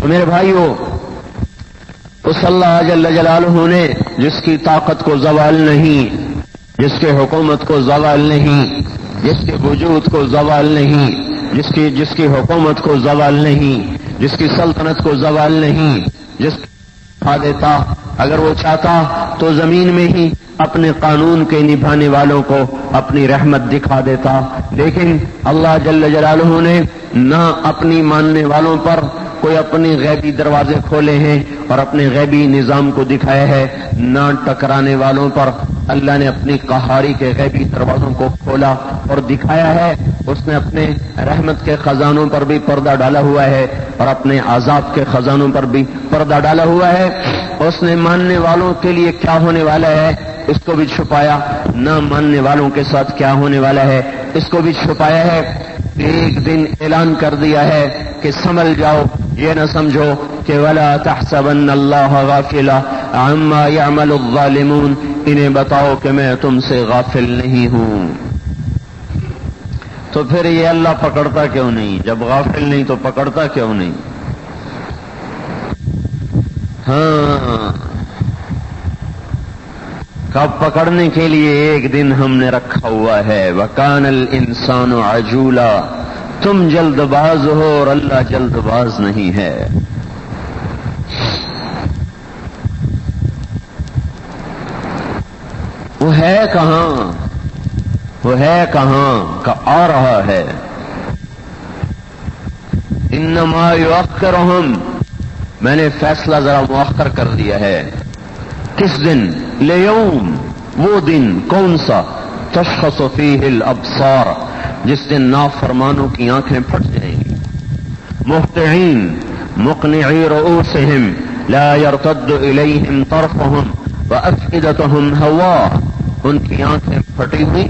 تو میرے بھائیو، اس اللہ جل جلالہ نے جس کی طاقت کو زوال نہیں، جس کے حکومت کو زوال نہیں، جس کے وجود کو زوال نہیں، جس کی حکومت کو زوال نہیں، جس کی سلطنت کو زوال نہیں، جس کھا دیتا، اگر وہ چاہتا تو زمین میں ہی اپنے قانون کے نبھانے والوں کو اپنی رحمت دکھا دیتا، لیکن اللہ جل جلالہ نے نہ اپنی ماننے والوں پر کوئی اپنے غیبی دروازے کھولے ہیں اور اپنے غیبی نظام کو دکھایا ہے، نہ ٹکرانے والوں پر اللہ نے اپنی قہاری کے غیبی دروازوں کو کھولا اور دکھایا ہے۔ اس نے اپنے رحمت کے خزانوں پر بھی پردہ ڈالا ہوا ہے اور اپنے عذاب کے خزانوں پر بھی پردہ ڈالا ہوا ہے۔ اس نے ماننے والوں کے لیے کیا ہونے والا ہے اس کو بھی چھپایا، نہ ماننے والوں کے ساتھ کیا ہونے والا ہے اس کو بھی چھپایا ہے۔ ایک دن اعلان کر دیا ہے کہ سنبھل جاؤ، یہ نہ سمجھو کہ وَلَا تَحْسَبَنَّ اللَّهَ غَافِلًا عَمَّا يَعْمَلُ الظَّالِمُونَ، انہیں بتاؤ کہ میں تم سے غافل نہیں ہوں۔ تو پھر یہ اللہ پکڑتا کیوں نہیں؟ جب غافل نہیں تو پکڑتا کیوں نہیں؟ ہاں، کب پکڑنے کے لیے ایک دن ہم نے رکھا ہوا ہے۔ وَكَانَ الْإِنسَانُ عَجُولًا، تم جلد باز ہو اور اللہ جلد باز نہیں ہے۔ وہ ہے کہاں؟ وہ ہے کہاں کا آ رہا ہے۔ انما یؤخرہم، میں نے فیصلہ ذرا مؤخر کر دیا ہے۔ کس دن؟ لیوم، وہ دن کون سا؟ تشخص فیہ الابصار، جس دن نافرمانوں کی آنکھیں پھٹ جائیں گی۔ مہطعین مقنعی رؤوسہم لا یرتد الیہم طرفہم وافئدتہم ہواء، ان کی آنکھیں پھٹی ہوئی،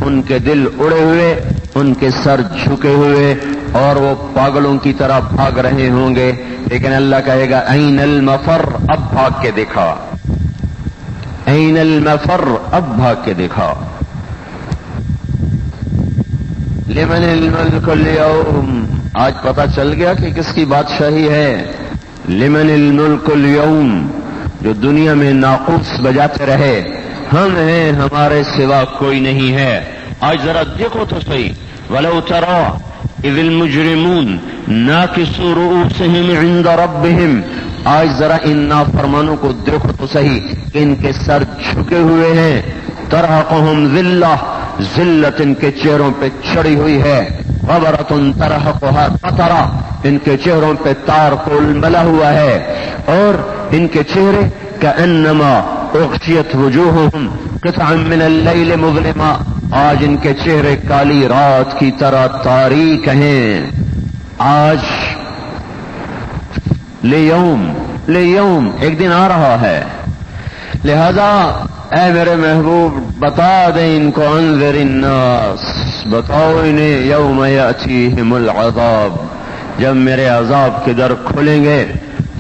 ان کے دل اڑے ہوئے، ان کے سر جھکے ہوئے، اور وہ پاگلوں کی طرح بھاگ رہے ہوں گے۔ لیکن اللہ کہے گا این المفر، اب بھاگ کے دکھا، این المفر، اب بھاگ کے دکھا۔ لمن الملک اليوم، آج پتہ چل گیا کہ کس کی بادشاہی ہے۔ لمن الملک اليوم، جو دنیا میں ناقوس بجاتے رہے ہم ہیں، ہمارے سوا کوئی نہیں ہے، آج ذرا دیکھو تو صحیح۔ ولو ترى اذ المجرمون ناکسوا رؤوسہم عند ربہم، آج ذرا ان نافرمانوں کو دیکھو تو صحیح کہ ان کے سر جھکے ہوئے ہیں۔ ترہقہم ذلہ، ذلت ان کے چہروں پہ چڑھی ہوئی ہے۔ غبرۃ ترہقھا قطرہ، ان کے چہروں پہ تار کول ملا ہوا ہے، اور ان کے چہرے کأنما اغشیت وجوہہم قطعا من اللیل مظلما، آج ان کے چہرے کالی رات کی طرح تاریک ہیں۔ آج لیوم، ایک دن آ رہا ہے، لہذا اے میرے محبوب بتا دیں ان کو، انذر الناس، بتاؤ انہیں، یوم یأتیہم العذاب، جب میرے عذاب کے در کھلیں گے،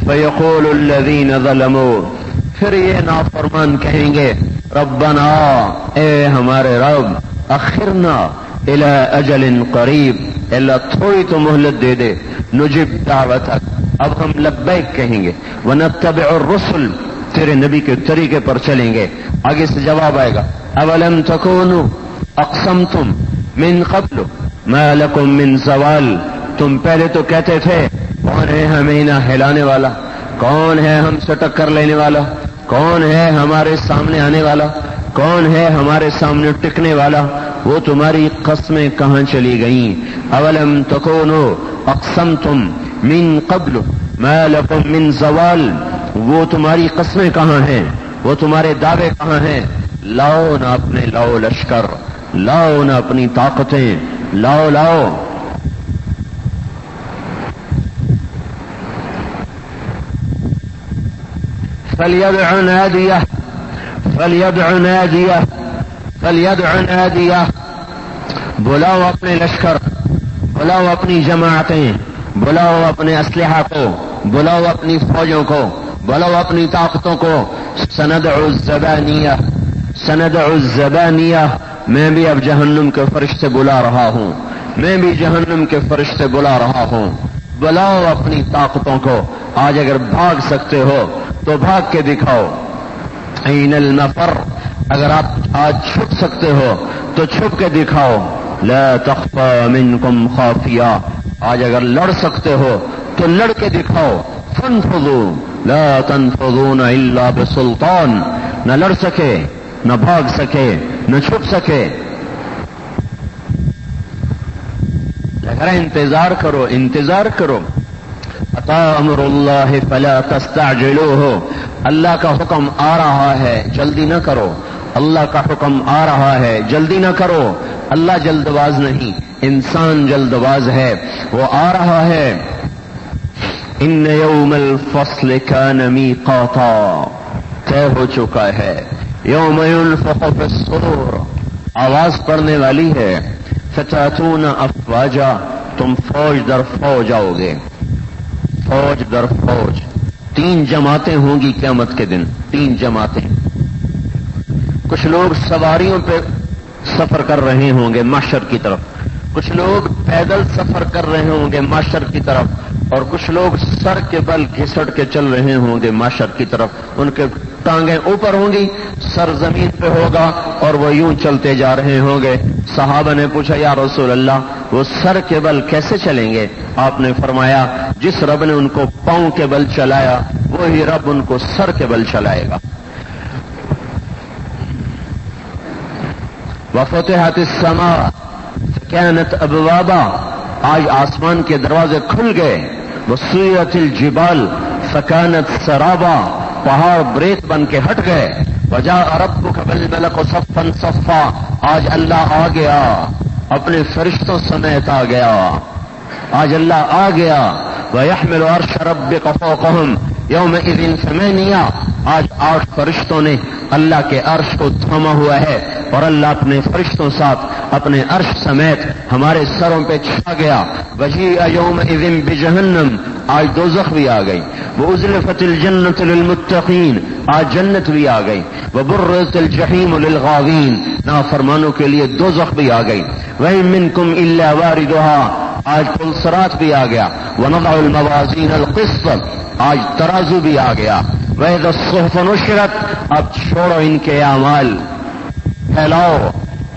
فیقول الذین ظلموا، پھر یہ نافرمان کہیں گے، ربنا، اے ہمارے رب، اخرنا الی اجل قریب، اللہ تھوڑی تو مہلت دے دے، نجب دعوتک، اب ہم لبیک کہیں گے، ونتبع الرسل، تیرے نبی کے طریقے پر چلیں گے۔ آگے سے جواب آئے گا، اولم تکونوا اقسمتم من قبل ما لکم من زوال، تم پہلے تو کہتے تھے کون ہے ہمیں نہ ہلانے والا، کون ہے ہم سے ٹکر لینے والا، کون ہے ہمارے سامنے آنے والا، کون ہے ہمارے سامنے ٹکنے والا، وہ تمہاری قسمیں کہاں چلی گئیں؟ اولم تکونوا اقسمتم من قبل ما لکم من زوال، وہ تمہاری قسمیں کہاں ہیں، وہ تمہارے دعوے کہاں ہیں؟ لاؤ نہ اپنے لاؤ لشکر، لاؤ نہ اپنی طاقتیں، لاؤ۔ فلیدع نادیہ، بلاؤ اپنے لشکر، بلاؤ اپنی جماعتیں، بلاؤ اپنے اسلحہ کو، بلاؤ اپنی فوجوں کو، بلاؤ اپنی طاقتوں کو۔ سندع الزبانیہ، میں بھی اب جہنم کے فرشتے بلا رہا ہوں، میں بھی جہنم کے فرشتے بلا رہا ہوں۔ بلاؤ اپنی طاقتوں کو. آج اگر بھاگ سکتے ہو تو بھاگ کے دکھاؤ. این المفر، اگر آپ آج چھپ سکتے ہو تو چھپ کے دکھاؤ. لا تخفى منکم خافیہ، آج اگر لڑ سکتے ہو تو لڑ کے دکھاؤ. فانفضوا لا تنفضون الا بسلطان، نہ لڑ سکے، نہ بھاگ سکے، نہ چھپ سکے. لیکن انتظار کرو، انتظار کرو. اتا امر اللہ فلا تستعجلوہ، اللہ کا حکم آ رہا ہے، جلدی نہ کرو. اللہ کا حکم آ رہا ہے، جلدی نہ کرو. اللہ جلد باز نہیں، انسان جلد باز ہے. وہ آ رہا ہے. ان یوم الفصل کان میقاتا، طے ہو چکا ہے. یوم ينفخ فی الصور، آواز پڑنے والی ہے. فتاتون افواجا، تم فوج در فوج آؤ گے، فوج در فوج. 3 جماعتیں ہوں گی قیامت کے دن، 3 جماعتیں. کچھ لوگ سواریوں پہ سفر کر رہے ہوں گے محشر کی طرف، کچھ لوگ پیدل سفر کر رہے ہوں گے محشر کی طرف، اور کچھ لوگ سر کے بل گھسٹ کے چل رہے ہوں گے محشر کی طرف. ان کے ٹانگیں اوپر ہوں گی، سر زمین پہ ہوگا اور وہ یوں چلتے جا رہے ہوں گے. صحابہ نے پوچھا یا رسول اللہ وہ سر کے بل کیسے چلیں گے؟ آپ نے فرمایا جس رب نے ان کو پاؤں کے بل چلایا وہی رب ان کو سر کے بل چلائے گا. وفتحت السماء فكانت ابوابا، آج آسمان کے دروازے کھل گئے. وسیرت الجبال فكانت سرابا، پہاڑ بریت بن کے ہٹ گئے. وجاء ربك بالملك صفا صفا، آج اللہ آ گیا اپنے فرشتوں سمیت آ گیا. آج اللہ آ گیا. ويحمل عرش ربك فوقهم يومئذ ثمانية، آج 8 فرشتوں نے اللہ کے عرش کو تھاما ہوا ہے، اور اللہ اپنے فرشتوں ساتھ اپنے عرش سمیت ہمارے سروں پہ چھا گیا. وجیء یومئذ بجہنم، آج دوزخ بھی آ گئی. وازلفت الجنۃ للمتقین، آج جنت بھی آ گئی. وبرزت الجحیم للغاوین، نافرمانوں کے لیے دوزخ بھی آ گئی. وَإِن مِّنكُمْ إِلَّا وَارِدُهَا، آج پل صراط بھی آ گیا. وَنَضَعُ الْمَوَازِينَ الْقِسْطَ، آج ترازو بھی آ گیا. وَإِذَا الصُّحُفُ نُشِرَتْ، اب چھوڑو ان کے اعمال، پھیلاؤ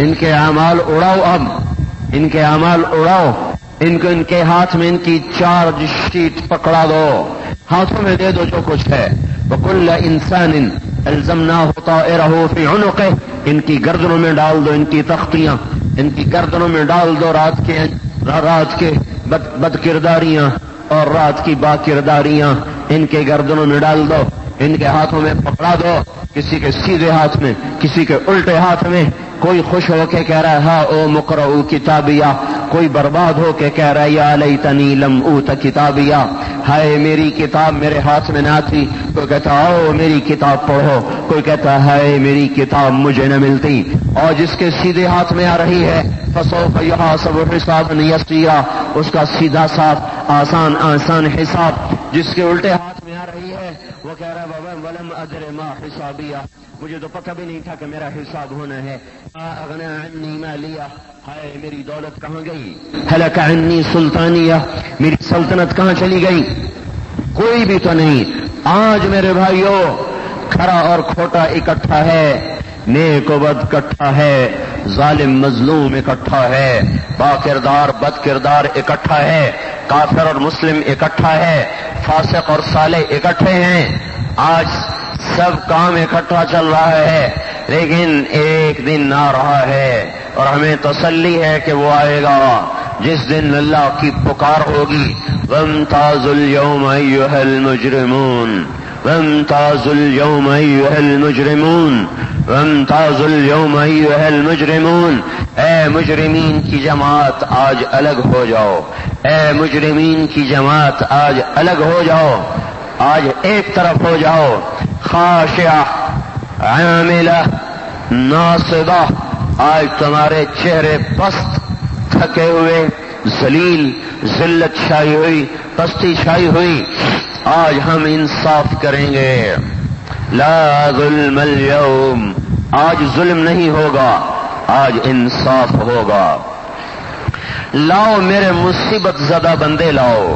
ان کے اعمال، اڑاؤ، اب ان کے اعمال اڑاؤ. ان کو ان کے ہاتھ میں ان کی چارج شیٹ پکڑا دو، ہاتھوں میں دے دو جو کچھ ہے. وَكُلَّ إِنسَانٍ أَلْزَمْنَاهُ طَائِرَهُ فِي عُنُقِهِ، ان کی گردنوں میں ڈال دو ان کی تختیاں، ان کی گردنوں میں ڈال دو رات کے بد کرداریاں اور رات کی با کرداریاں، ان کے گردنوں میں ڈال دو. ان کے ہاتھوں میں پکڑا دو، کسی کے سیدھے ہاتھ میں، کسی کے الٹے ہاتھ میں. کوئی خوش ہو کے کہہ رہا ہے ہا او مقرؤ کتابیہ، کوئی برباد ہو کے کہہ رہا ہے یا لیتنی لم اوت کتابیہ، ہائے میری کتاب میرے ہاتھ میں نہ تھی. کوئی کہتا آؤ میری کتاب پڑھو، کوئی کہتا ہائے میری کتاب مجھے نہ ملتی. اور جس کے سیدھے ہاتھ میں آ رہی ہے فسوف یحاسب حسابا یسیرا، اس کا سیدھا صاف آسان حساب. جس کے الٹے ہاتھ میں آ رہی ہے وہ کہہ رہا ہے ولم ادر ما حسابیہ، مجھے تو پتہ بھی نہیں تھا کہ میرا حساب ہونا ہے. اغنى عني مالیہ، ہائے میری دولت کہاں گئی. ہلک عنی سلطانیہ، میری سلطنت کہاں چلی گئی. کوئی بھی تو نہیں. آج میرے بھائیوں کھرا اور کھوٹا اکٹھا ہے، نیک و بد اکٹھا ہے، ظالم مظلوم اکٹھا ہے، با کردار بد کردار اکٹھا ہے، کافر اور مسلم اکٹھا ہے، فاسق اور صالح اکٹھے ہیں. آج سب کام اکٹھا چل رہا ہے، لیکن ایک دن آ رہا ہے اور ہمیں تسلی ہے کہ وہ آئے گا جس دن اللہ کی پکار ہوگی. وامتازوا اليوم أيها المجرمون، وامتازوا اليوم أيها المجرمون، وامتازوا اليوم أيها المجرمون. اے مجرمین کی جماعت آج الگ ہو جاؤ، اے مجرمین کی جماعت آج الگ ہو جاؤ، آج ایک طرف ہو جاؤ. خاشعہ عاملہ ناصبہ، آج تمہارے چہرے پست، تھکے ہوئے، ذلیل، ذلت چھائی ہوئی، پستی چھائی ہوئی. آج ہم انصاف کریں گے. لا ظلم اليوم، آج ظلم نہیں ہوگا، آج انصاف ہوگا. لاؤ میرے مصیبت زدہ بندے لاؤ،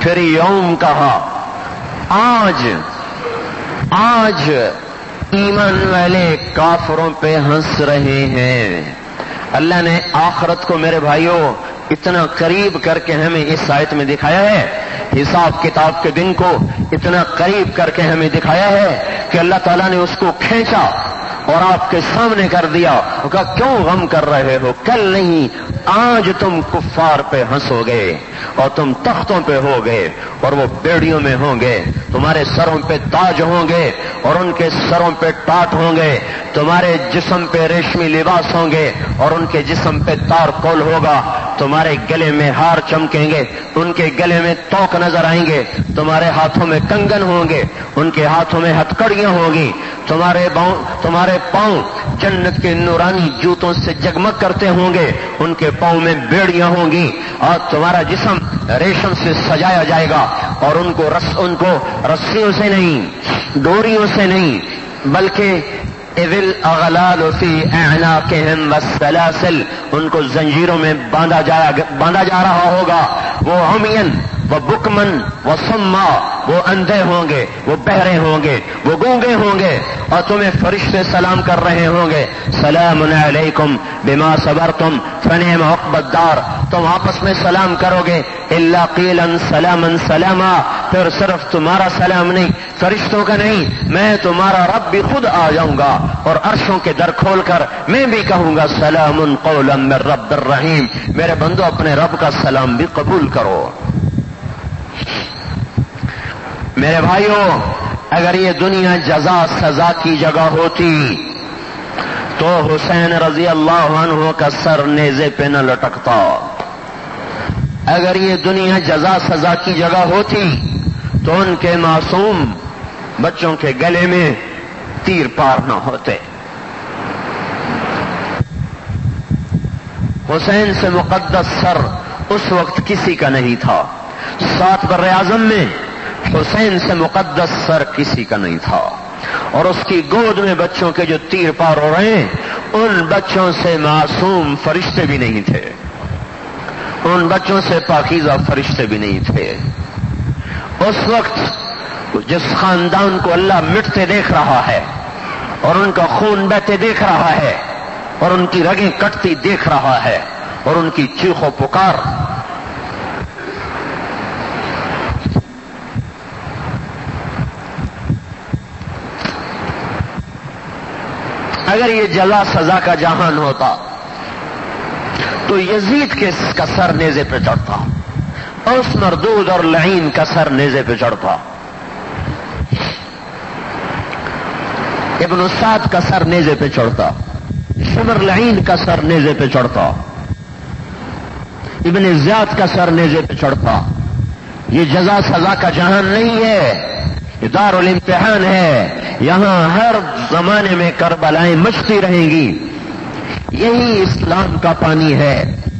پھر یوم کہا. آج ایمان والے کافروں پہ ہنس رہے ہیں. اللہ نے آخرت کو میرے بھائیوں اتنا قریب کر کے ہمیں اس آیت میں دکھایا ہے، حساب کتاب کے دن کو اتنا قریب کر کے ہمیں دکھایا ہے کہ اللہ تعالیٰ نے اس کو کھینچا اور آپ کے سامنے کر دیا. وہ کہا کیوں غم کر رہے ہو؟ کل نہیں، آج تم کفار پہ ہنسو گے اور تم تختوں پہ ہو گے اور وہ بیڑیوں میں ہوں گے. تمہارے سروں پہ تاج ہوں گے اور ان کے سروں پہ ٹاٹ ہوں گے. تمہارے جسم پہ ریشمی لباس ہوں گے اور ان کے جسم پہ تار کول ہوگا. تمہارے گلے میں ہار چمکیں گے، ان کے گلے میں توق نظر آئیں گے. تمہارے ہاتھوں میں کنگن ہوں گے، ان کے ہاتھوں میں ہتکڑیاں ہوں گی. تمہارے پاؤں جنت کے نورانی جوتوں سے جگمگ کرتے ہوں گے، ان کے پاؤں میں بیڑیاں ہوں گی. اور تمہارا جسم ریشم سے سجایا جائے گا اور ان کو رسیوں سے نہیں، ڈوریوں سے نہیں، بلکہ اذ الاغلال فی اعناقہم والسلاسل، ان کو زنجیروں میں باندھا جا رہا ہوگا. وہ عمین وہ بکمن وہ صما، وہ اندھے ہوں گے، وہ بہرے ہوں گے، وہ گونگے ہوں گے، اور تمہیں فرشتے سلام کر رہے ہوں گے. سلام علیکم بما صبرتم فنعم عقبی الدار. تم آپس میں سلام کرو گے. الا قیلا سلاما سلاما، پھر صرف تمہارا سلام نہیں، فرشتوں کا نہیں، میں تمہارا رب بھی خود آ جاؤں گا اور عرشوں کے در کھول کر میں بھی کہوں گا سلام قولا من رب الرحیم. میرے بندو اپنے رب کا سلام بھی قبول کرو. میرے بھائیوں، اگر یہ دنیا جزا سزا کی جگہ ہوتی تو حسین رضی اللہ عنہ کا سر نیزے پہ نہ لٹکتا. اگر یہ دنیا جزا سزا کی جگہ ہوتی تو ان کے معصوم بچوں کے گلے میں تیر پار نہ ہوتے. حسین سے مقدس سر اس وقت کسی کا نہیں تھا. 7 براعظم میں حسین سے مقدس سر کسی کا نہیں تھا، اور اس کی گود میں بچوں کے جو تیر پار ہو رہے ہیں ان بچوں سے معصوم فرشتے بھی نہیں تھے، ان بچوں سے پاکیزہ فرشتے بھی نہیں تھے. اس وقت جس خاندان کو اللہ مٹتے دیکھ رہا ہے اور ان کا خون بہتے دیکھ رہا ہے اور ان کی رگیں کٹتی دیکھ رہا ہے اور ان کی چیخ و پکار، اگر یہ جزا سزا کا جہان ہوتا تو یزید کا سر نیزے پہ چڑھتا، اس مردود اور لعین کا سر نیزے پہ چڑھتا، ابن سعد کا سر نیزے پہ چڑھتا، شمر لعین کا سر نیزے پہ چڑھتا، ابن زیاد کا سر نیزے پہ چڑھتا. یہ جزا سزا کا جہان نہیں ہے، یہ دار الامتحان ہے. یہاں ہر زمانے میں کربلائیں مچتی رہیں گی. یہی اسلام کا پانی ہے،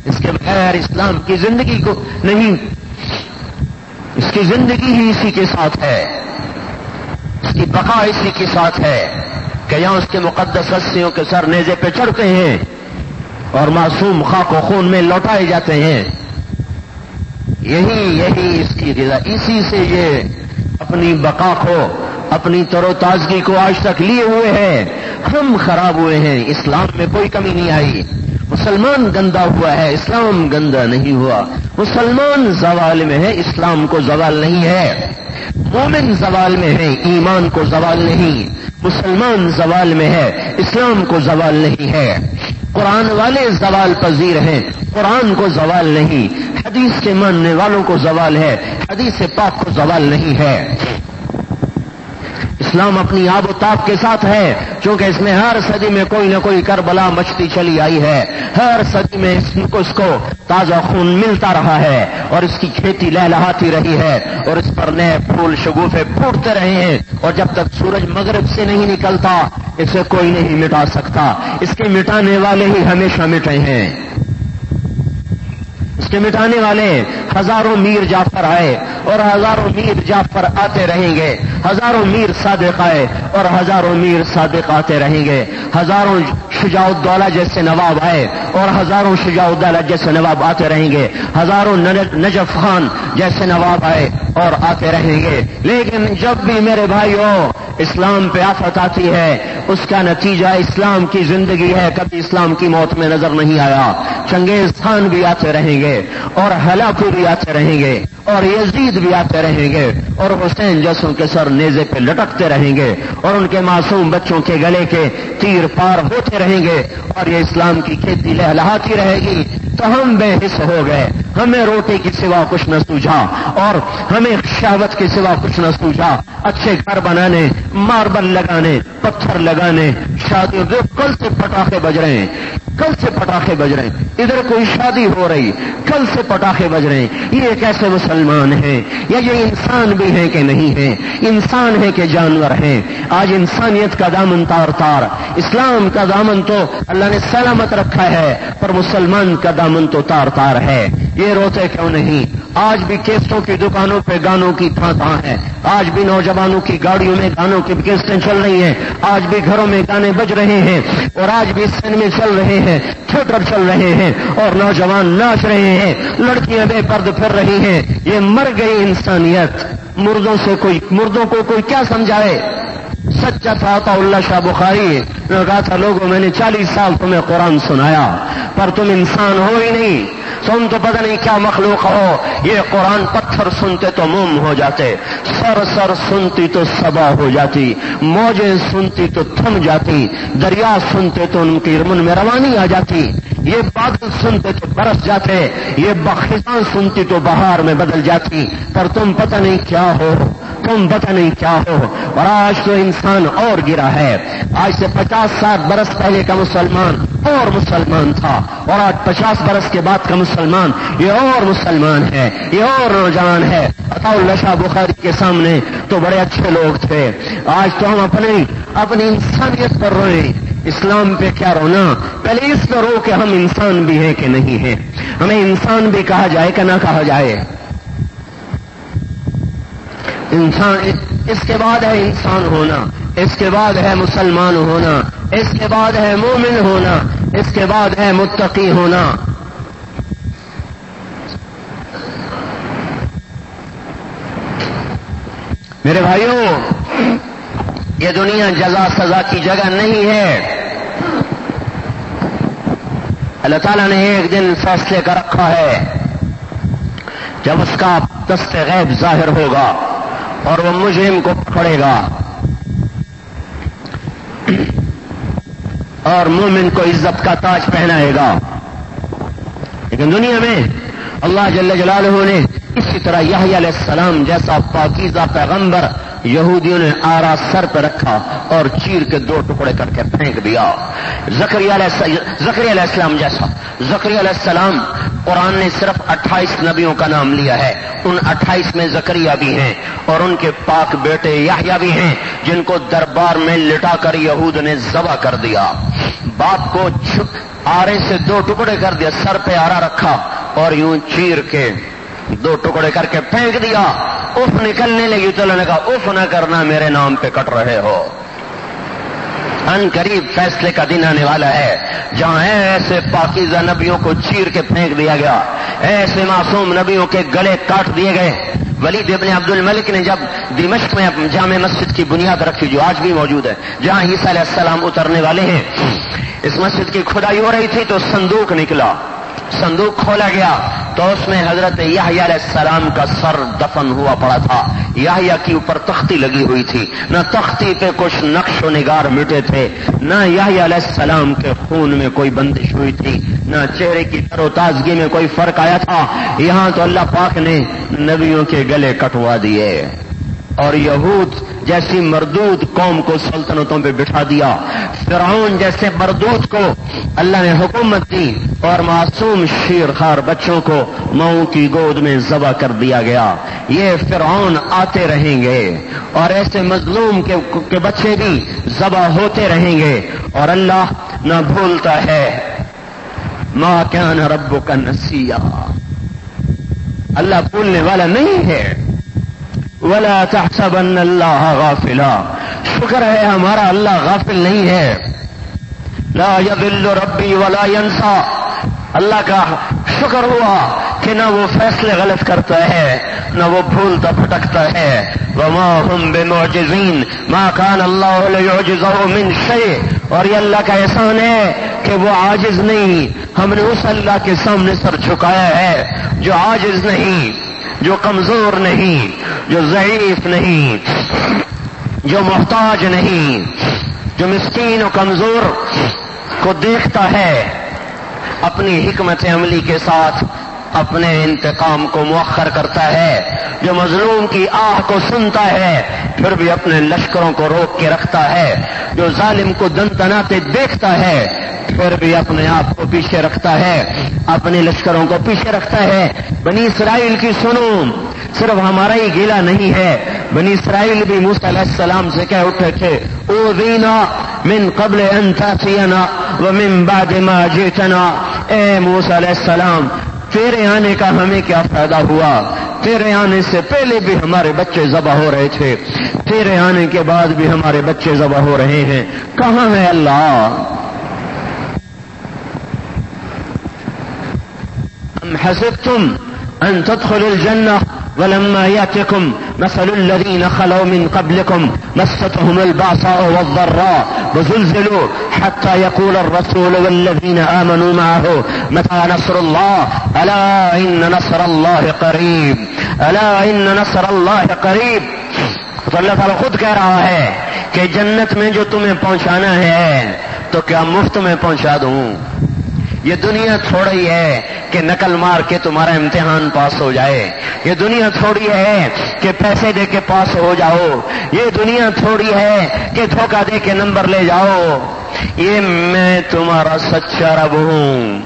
اس کے بغیر اسلام کی زندگی کو نہیں، اس کی زندگی ہی اسی کے ساتھ ہے، اس کی بقا اسی کے ساتھ ہے کہ یہاں اس کے مقدس ہستیوں کے سر نیزے پہ چڑھتے ہیں اور معصوم خاک و خون میں لوٹائے جاتے ہیں. یہی اس کی غذا، اسی سے یہ اپنی بقا کو، اپنی تر و تازگی کو آج تک لیے ہوئے ہیں. ہم خراب ہوئے ہیں، اسلام میں کوئی کمی نہیں آئی. مسلمان گندا ہوا ہے، اسلام گندا نہیں ہوا. مسلمان زوال میں ہے، اسلام کو زوال نہیں ہے. مومن زوال میں ہے، ایمان کو زوال نہیں. مسلمان زوال میں ہے، اسلام کو زوال نہیں ہے. قرآن والے زوال پذیر ہیں، قرآن کو زوال نہیں. حدیث کے ماننے والوں کو زوال ہے، حدیث پاک کو زوال نہیں ہے. اسلام اپنی آب و تاب کے ساتھ ہے، چونکہ اس میں ہر صدی میں کوئی نہ کوئی کربلا مچتی چلی آئی ہے. ہر صدی میں اس کو تازہ خون ملتا رہا ہے اور اس کی کھیتی لہلہاتی رہی ہے اور اس پر نئے پھول شگوفے پھوٹتے رہے ہیں. اور جب تک سورج مغرب سے نہیں نکلتا اسے کوئی نہیں مٹا سکتا. اس کے مٹانے والے ہی ہمیشہ مٹے ہیں. اس کے مٹانے والے ہزاروں میر جعفر آئے اور ہزاروں میر جعفر آتے رہیں گے. ہزاروں میر صادق آئے اور ہزاروں میر صادق آتے رہیں گے. ہزاروں شجاع الدولہ جیسے نواب آئے اور ہزاروں شجاع الدولہ جیسے نواب آتے رہیں گے، ہزاروں نجف خان جیسے نواب آئے اور آتے رہیں گے، لیکن جب بھی میرے بھائیوں اسلام پہ آفت آتی ہے اس کا نتیجہ اسلام کی زندگی ہے، کبھی اسلام کی موت میں نظر نہیں آیا۔ چنگیز خان بھی آتے رہیں گے اور ہلاکو بھی آتے رہیں گے اور یزید بھی آتے رہیں گے اور حسین جیسوں کے سر نیزے پہ لٹکتے رہیں گے اور ان کے معصوم بچوں کے گلے کے تیر پار ہوتے رہیں گے اور یہ اسلام کی کھیتی لہلہاتی رہے گی۔ تو ہم بے حس ہو گئے، ہمیں روٹی کی سوا کچھ نہ سوجھا اور ہمیں شہوت کی سوا کچھ نہ سوجھا، اچھے گھر بنانے، ماربل لگانے، پتھر لگانے، شادیوں کل سے پٹاخے بج رہے ہیں، کل سے پٹاخے بج رہے ہیں، ادھر کوئی شادی ہو رہی کل سے پٹاخے بج رہے ہیں۔ یہ کیسے مسلمان ہیں؟ یا یہ انسان بھی ہیں کہ نہیں ہیں؟ انسان ہیں کہ جانور ہیں؟ آج انسانیت کا دامن تار تار، اسلام کا دامن تو اللہ نے سلامت رکھا ہے پر مسلمان کا دامن تو تار تار ہے۔ یہ روتے کیوں نہیں؟ آج بھی کیسٹوں کی دکانوں پہ گانوں کی تھا ہے، آج بھی نوجوانوں کی گاڑیوں میں گانوں کی کیسٹیں چل رہی ہیں، آج بھی گھروں میں گانے بج رہے ہیں اور آج بھی سنیما چل رہے ہیں، تھیٹر چل رہے ہیں اور نوجوان ناچ رہے ہیں، لڑکیاں بے پردہ پھر رہی ہیں۔ یہ مر گئی انسانیت، مردوں کو کوئی کیا سمجھائے؟ سچا تھا عطا اللہ شاہ بخاری نے کہا تھا لوگوں میں نے 40 سال تمہیں قرآن سنایا پر تم انسان ہو ہی نہیں، تم تو پتہ نہیں کیا مخلوق ہو۔ یہ قرآن پتھر سنتے تو موم ہو جاتے، سر سنتی تو صبا ہو جاتی، موجیں سنتی تو تھم جاتی، دریا سنتے تو ان کی من میں روانی آ جاتی، یہ بادل سنتے تو برس جاتے، یہ خزاں سنتی تو بہار میں بدل جاتی، پر تم پتہ نہیں کیا ہو، تم پتہ نہیں کیا ہو۔ اور آج تو انسان اور گرا ہے، آج سے 50-60 برس پہلے کا مسلمان اور مسلمان تھا اور آج 50 برس کے بعد کا مسلمان یہ اور مسلمان ہے، یہ اور نوجوان ہے۔ عطا اللہ شاہ بخاری کے سامنے تو بڑے اچھے لوگ تھے، آج تو ہم اپنی انسانیت پر روئیں۔ اسلام پہ کیا رونا؟ پہلے اس پہ رو کہ ہم انسان بھی ہیں کہ نہیں ہیں، ہمیں انسان بھی کہا جائے کہ نہ کہا جائے۔ انسان، اس کے بعد ہے انسان ہونا، اس کے بعد ہے مسلمان ہونا، اس کے بعد ہے مومن ہونا، اس کے بعد ہے متقی ہونا۔ میرے بھائیوں، یہ دنیا جزا سزا کی جگہ نہیں ہے۔ اللہ تعالیٰ نے ایک دن فیصلے کا رکھا ہے جب اس کا دست غیب ظاہر ہوگا اور وہ مجرم کو پکڑے گا اور مومن کو عزت کا تاج پہنائے گا۔ لیکن دنیا میں اللہ جل جلالہ نے اسی طرح یحییٰ علیہ السلام جیسا پاکیزہ پیغمبر یہودیوں نے آرا سر پہ رکھا اور چیر کے 2 ٹکڑے کر کے پھینک دیا۔ زکریا علیہ السلام جیسا، زکریا علیہ السلام قرآن نے صرف 28 نبیوں کا نام لیا ہے، ان 28 میں زکریا بھی ہیں اور ان کے پاک بیٹے یحییٰ بھی ہیں جن کو دربار میں لٹا کر یہود نے ذبح کر دیا۔ باپ کو آرے سے 2 ٹکڑے کر دیا، سر پہ آرا رکھا اور یوں چیر کے 2 ٹکڑے کر کے پھینک دیا۔ اف نکلنے لگی تو اللہ نے کہا اف نہ کرنا، میرے نام پہ کٹ رہے ہو۔ ان قریب فیصلے کا دن آنے والا ہے جہاں ایسے پاکیزہ نبیوں کو چیر کے پھینک دیا گیا، ایسے معصوم نبیوں کے گلے کاٹ دیے گئے۔ ولید ابن عبد الملک نے جب دمشق میں جامع مسجد کی بنیاد رکھی جو آج بھی موجود ہے، جہاں عیسیٰ علیہ السلام اترنے والے ہیں، اس مسجد کی کھدائی ہو رہی تھی تو صندوق نکلا، صندوق کھولا گیا تو اس میں حضرت یحییٰ علیہ السلام کا سر دفن ہوا پڑا تھا۔ یحییٰ کی اوپر تختی لگی ہوئی تھی، نہ تختی پہ کچھ نقش و نگار مٹے تھے، نہ یحییٰ علیہ السلام کے خون میں کوئی بندش ہوئی تھی، نہ چہرے کی تر و تازگی میں کوئی فرق آیا تھا۔ یہاں تو اللہ پاک نے نبیوں کے گلے کٹوا دیے اور یہود جیسی مردود قوم کو سلطنتوں پہ بٹھا دیا، فرعون جیسے مردود کو اللہ نے حکومت دی اور معصوم شیرخوار بچوں کو ماؤں کی گود میں ذبح کر دیا گیا۔ یہ فرعون آتے رہیں گے اور ایسے مظلوم کے بچے بھی ذبح ہوتے رہیں گے اور اللہ نہ بھولتا ہے۔ ما کان ربک نسیا، اللہ بھولنے والا نہیں ہے۔ ولا تحسبن اللہ غافلا، شکر ہے ہمارا اللہ غافل نہیں ہے۔ لا یضل ربی ولا ینسا. اللہ کا شکر ہوا کہ نہ وہ فیصلے غلط کرتا ہے نہ وہ بھولتا پھٹکتا ہے. وما هم بمعجزین ما کان اللہ لیعجزہ من شیء. اور یہ اللہ کا احسان ہے کہ وہ عاجز نہیں. ہم نے اس اللہ کے سامنے سر جھکایا ہے جو عاجز نہیں، جو کمزور نہیں، جو ضعیف نہیں، جو محتاج نہیں، جو مسکین و کمزور کو دیکھتا ہے، اپنی حکمت عملی کے ساتھ اپنے انتقام کو مؤخر کرتا ہے، جو مظلوم کی آہ کو سنتا ہے پھر بھی اپنے لشکروں کو روک کے رکھتا ہے، جو ظالم کو دن تناتے دیکھتا ہے پھر بھی اپنے آپ کو پیچھے رکھتا ہے، اپنے لشکروں کو پیچھے رکھتا ہے. بنی اسرائیل کی سنو، صرف ہمارا ہی گیلا نہیں ہے. بنی اسرائیل بھی موسیٰ علیہ السلام سے کہہ اٹھے تھے اوذینا من قبل ان تأتینا ومن بعد ما جئتنا. اے موسیٰ علیہ السلام، تیرے آنے کا ہمیں کیا فائدہ ہوا؟ تیرے آنے سے پہلے بھی ہمارے بچے ذبح ہو رہے تھے، تیرے آنے کے بعد بھی ہمارے بچے ذبح ہو رہے ہیں. کہاں ہے اللہ؟ ام حسبتم ان تدخلوا الجنة ولما يأتكم مثل الذين خلوا من قبلكم مستهم البأساء والضراء وزلزلوا حتى يقول الرسول والذين آمنوا معه متى نصر الله ألا إن نصر الله قريب ألا إن نصر الله قريب. تو اللہ تعالیٰ خود کہہ رہا ہے کہ جنت میں جو تمہیں پہنچانا ہے تو کیا مفت میں پہنچا دوں؟ یہ دنیا تھوڑی ہے کہ نقل مار کے تمہارا امتحان پاس ہو جائے. یہ دنیا تھوڑی ہے کہ پیسے دے کے پاس ہو جاؤ. یہ دنیا تھوڑی ہے کہ دھوکہ دے کے نمبر لے جاؤ. یہ میں تمہارا سچا رب ہوں.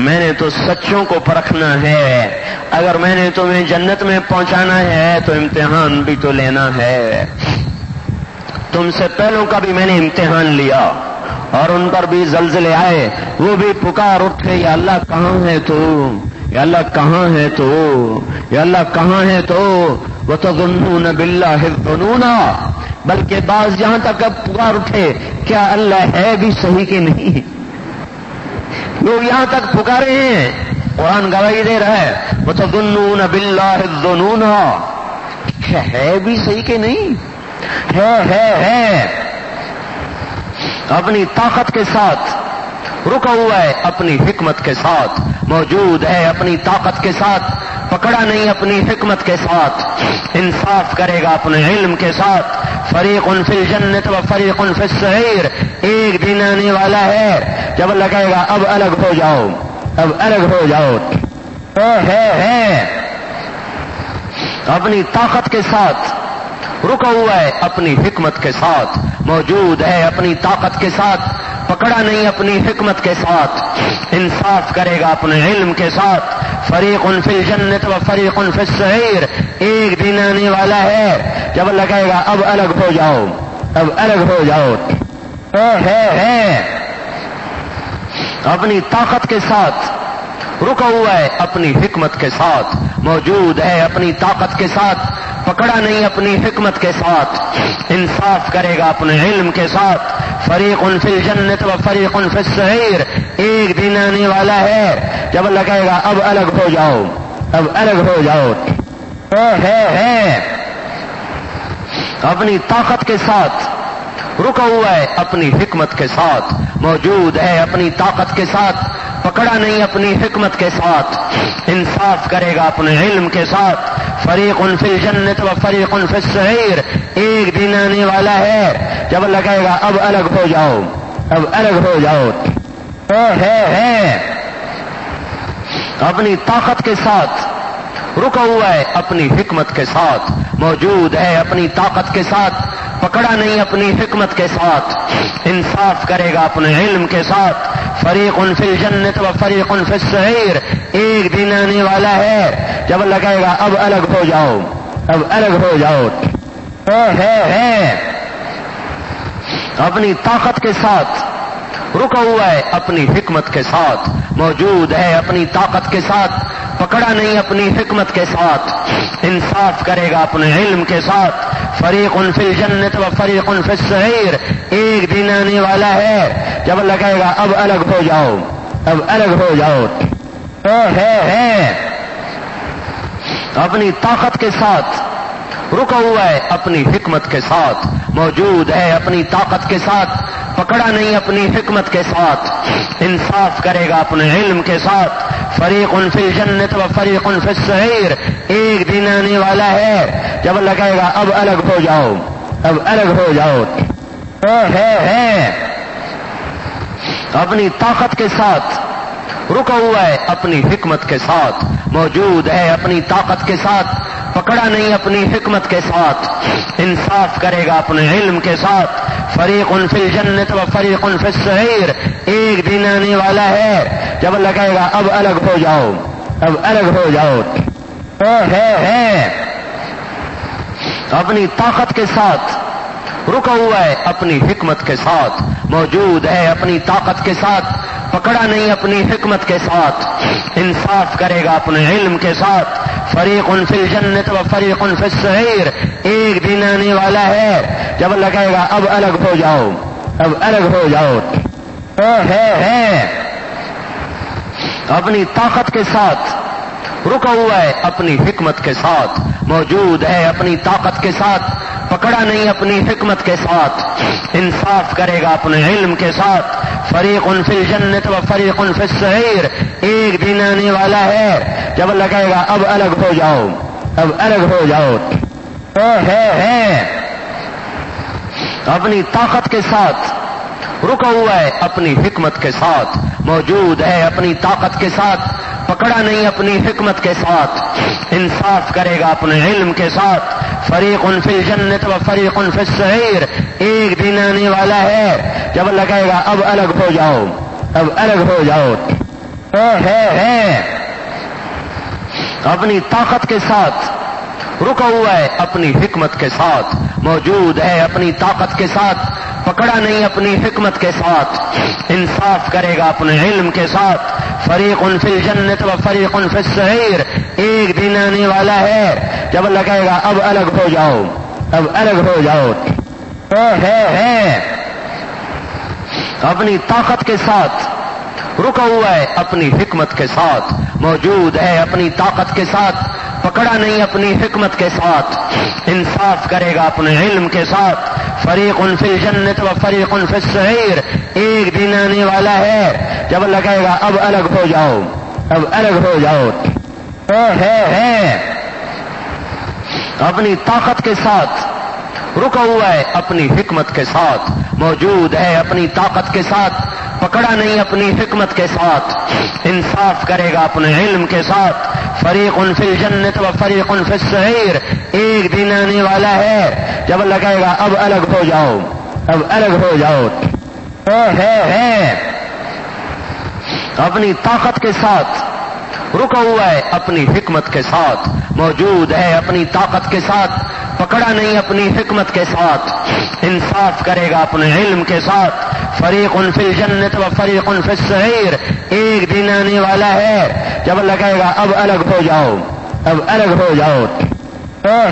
میں نے تو سچوں کو پرکھنا ہے. اگر میں نے تمہیں جنت میں پہنچانا ہے تو امتحان بھی تو لینا ہے. تم سے پہلوں کا بھی میں نے امتحان لیا اور ان پر بھی زلزلے آئے، وہ بھی پکار اٹھے یا اللہ کہاں ہے تو، یا اللہ کہاں ہے تو، یا اللہ کہاں ہے تو. وَتَظُنُّونَ بِاللَّهِ الظُّنُونَ. بلکہ بعض یہاں تک اب پکار اٹھے کیا اللہ ہے بھی صحیح کہ نہیں. لوگ یہاں تک پکارے ہیں، قرآن گواہی دے رہا ہے وَتَظُنُّونَ بِاللَّهِ الظُّنُونَ. کیا ہے بھی صحیح کہ نہیں؟ ہے اپنی طاقت کے ساتھ رکا ہوا ہے، اپنی حکمت کے ساتھ موجود ہے، اپنی طاقت کے ساتھ پکڑا نہیں، اپنی حکمت کے ساتھ انصاف کرے گا، اپنے علم کے ساتھ. فریق فی الجنت و فریق فی السعیر. ایک دن آنے والا ہے جب اللہ کہے گا اب الگ ہو جاؤ، اب الگ ہو جاؤ. ہے اپنی طاقت کے ساتھ رکا ہوا ہے، اپنی حکمت کے ساتھ موجود ہے، اپنی طاقت کے ساتھ پکڑا نہیں، اپنی حکمت کے ساتھ انصاف کرے گا، اپنے علم کے ساتھ. فریق فی الجنت و فریق فی السعیر. ایک دن آنے والا ہے جب اللہ کہے گا اب الگ ہو جاؤ، اب الگ ہو جاؤ. ہے اپنی طاقت کے ساتھ رکا ہوا ہے، اپنی حکمت کے ساتھ موجود ہے، اپنی طاقت کے ساتھ پکڑا نہیں، اپنی حکمت کے ساتھ انصاف کرے گا، اپنے علم کے ساتھ. فریق فی الجنت و فریق فی السعیر. ایک دن آنے والا ہے جب اللہ کہے گا اب الگ ہو جاؤ، اب الگ ہو جاؤ. ہے اپنی طاقت کے ساتھ رکا ہوا ہے، اپنی حکمت کے ساتھ موجود ہے، اپنی طاقت کے ساتھ پکڑا نہیں، اپنی حکمت کے ساتھ انصاف کرے گا، اپنے علم کے ساتھ. فریق فی الجنت و فریق فی السعیر. ایک دن آنے والا ہے جب اللہ کہے گا اب الگ ہو جاؤ، اب الگ ہو جاؤ. ہے اپنی طاقت کے ساتھ رکا ہوا ہے، اپنی حکمت کے ساتھ موجود ہے، اپنی طاقت کے ساتھ پکڑا نہیں، اپنی حکمت کے ساتھ انصاف کرے گا، اپنے علم کے ساتھ. فریق فی الجنت و فریق فی السعیر. ایک دن آنے والا ہے جب اللہ کہے گا اب الگ ہو جاؤ، اب الگ ہو جاؤ. ہے اپنی طاقت کے ساتھ رکا ہوا ہے، اپنی حکمت کے ساتھ موجود ہے، اپنی طاقت کے ساتھ پکڑا نہیں، اپنی حکمت کے ساتھ انصاف کرے گا، اپنے علم کے ساتھ. فریق فی الجنت و فریق فی السعیر، ایک دن آنے والا ہے جب اللہ کہے گا اب الگ ہو جاؤ، اب الگ ہو جاؤ۔ ہے اپنی طاقت کے ساتھ رکا ہوا ہے، اپنی حکمت کے ساتھ موجود ہے، اپنی طاقت کے ساتھ پکڑا نہیں، اپنی حکمت کے ساتھ انصاف کرے گا، اپنے علم کے ساتھ۔ فریق فی الجنت و فریق فی السعیر، ایک دن آنے والا ہے جب اللہ کہے گا اب الگ ہو جاؤ، اب الگ ہو جاؤ۔ ہے اپنی طاقت کے ساتھ رکا ہوا ہے، اپنی حکمت کے ساتھ موجود ہے، اپنی طاقت کے ساتھ پکڑا نہیں، اپنی حکمت کے ساتھ انصاف کرے گا، اپنے علم کے ساتھ۔ فریق فی الجنت و فریق فی السعیر، ایک دن آنے والا ہے جب اللہ کہے گا اب الگ ہو جاؤ، اب الگ ہو جاؤ۔ ہے اپنی طاقت کے ساتھ رکا ہوا ہے، اپنی حکمت کے ساتھ موجود ہے، اپنی طاقت کے ساتھ پکڑا نہیں، اپنی حکمت کے ساتھ انصاف کرے گا، اپنے علم کے ساتھ۔ فریق فی الجنت و فریق فی السعیر، ایک دن آنے والا ہے جب اللہ کہے گا اب الگ ہو جاؤ، اب الگ ہو جاؤ۔ ہے اپنی طاقت کے ساتھ رکا ہوا ہے، اپنی حکمت کے ساتھ موجود ہے، اپنی طاقت کے ساتھ پکڑا نہیں، اپنی حکمت کے ساتھ انصاف کرے گا، اپنے علم کے ساتھ۔ فریق فی الجنت و فریق فی السعیر، ایک دن آنے والا ہے جب اللہ کہے گا اب الگ ہو جاؤ، اب الگ ہو جاؤ۔ ہے اپنی طاقت کے ساتھ رکا ہوا ہے، اپنی حکمت کے ساتھ موجود ہے، اپنی طاقت کے ساتھ پکڑا نہیں، اپنی حکمت کے ساتھ انصاف کرے گا، اپنے علم کے ساتھ۔ فریق فی الجنت و فریق فی السعیر، ایک دن آنے والا ہے جب اللہ کہے گا اب الگ ہو جاؤ، اب الگ ہو جاؤ۔ ہے اپنی طاقت کے ساتھ رکا ہوا ہے، اپنی حکمت کے ساتھ موجود ہے، اپنی طاقت کے ساتھ پکڑا نہیں، اپنی حکمت کے ساتھ انصاف کرے گا، اپنے علم کے ساتھ۔ فریق فی الجنت و فریق فی السعیر، ایک دن آنے والا ہے جب اللہ کہے گا اب الگ ہو جاؤ، اب الگ ہو جاؤ۔ ہے اپنی طاقت کے ساتھ رکا ہوا ہے، اپنی حکمت کے ساتھ موجود ہے، اپنی طاقت کے ساتھ پکڑا نہیں، اپنی حکمت کے ساتھ انصاف کرے گا، اپنے علم کے ساتھ۔ فریق فی الجنت و فریق فی السعیر، ایک دن آنے والا ہے جب اللہ کہے گا اب الگ ہو جاؤ، اب الگ ہو جاؤ۔ ہے اپنی طاقت کے ساتھ رکا ہوا ہے، اپنی حکمت کے ساتھ موجود ہے، اپنی طاقت کے ساتھ پکڑا نہیں، اپنی حکمت کے ساتھ انصاف کرے گا، اپنے علم کے ساتھ۔ فریق فی الجنت و فریق فی السعیر، ایک دن آنے والا ہے جب اللہ کہے گا اب الگ ہو جاؤ، اب الگ ہو جاؤ۔ ہے اپنی طاقت کے ساتھ رکا ہوا ہے، اپنی حکمت کے ساتھ موجود ہے، اپنی طاقت کے ساتھ پکڑا نہیں، اپنی حکمت کے ساتھ انصاف کرے گا، اپنے علم کے ساتھ۔ فریق فی الجنت و فریق فی السعیر، ایک دن آنے والا ہے جب اللہ کہے گا اب الگ ہو جاؤ، اب الگ ہو جاؤ۔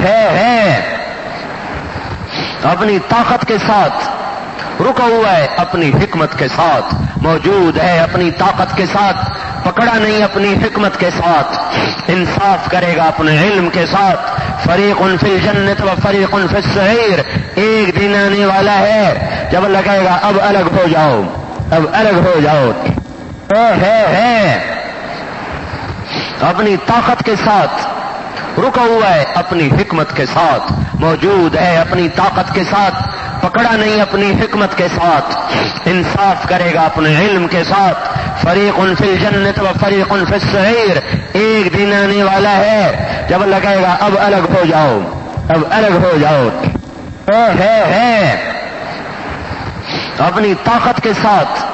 ہے اپنی طاقت کے ساتھ رکا ہوا ہے، اپنی حکمت کے ساتھ موجود ہے، اپنی طاقت کے ساتھ پکڑا نہیں، اپنی حکمت کے ساتھ انصاف کرے گا، اپنے علم کے ساتھ۔ فریق فی الجنت و فریق فی السعیر، ایک دن آنے والا ہے جب اللہ کہے گا اب الگ ہو جاؤ، اب الگ ہو جاؤ۔ ہے اپنی طاقت کے ساتھ رکا ہوا ہے، اپنی حکمت کے ساتھ موجود ہے، اپنی طاقت کے ساتھ پکڑا نہیں، اپنی حکمت کے ساتھ انصاف کرے گا، اپنے علم کے ساتھ۔ فریق فی الجنت و فریق فی السعیر، ایک دن آنے والا ہے جب اللہ کہے گا اب الگ ہو جاؤ، اب الگ ہو جاؤ۔ ہے اپنی طاقت کے ساتھ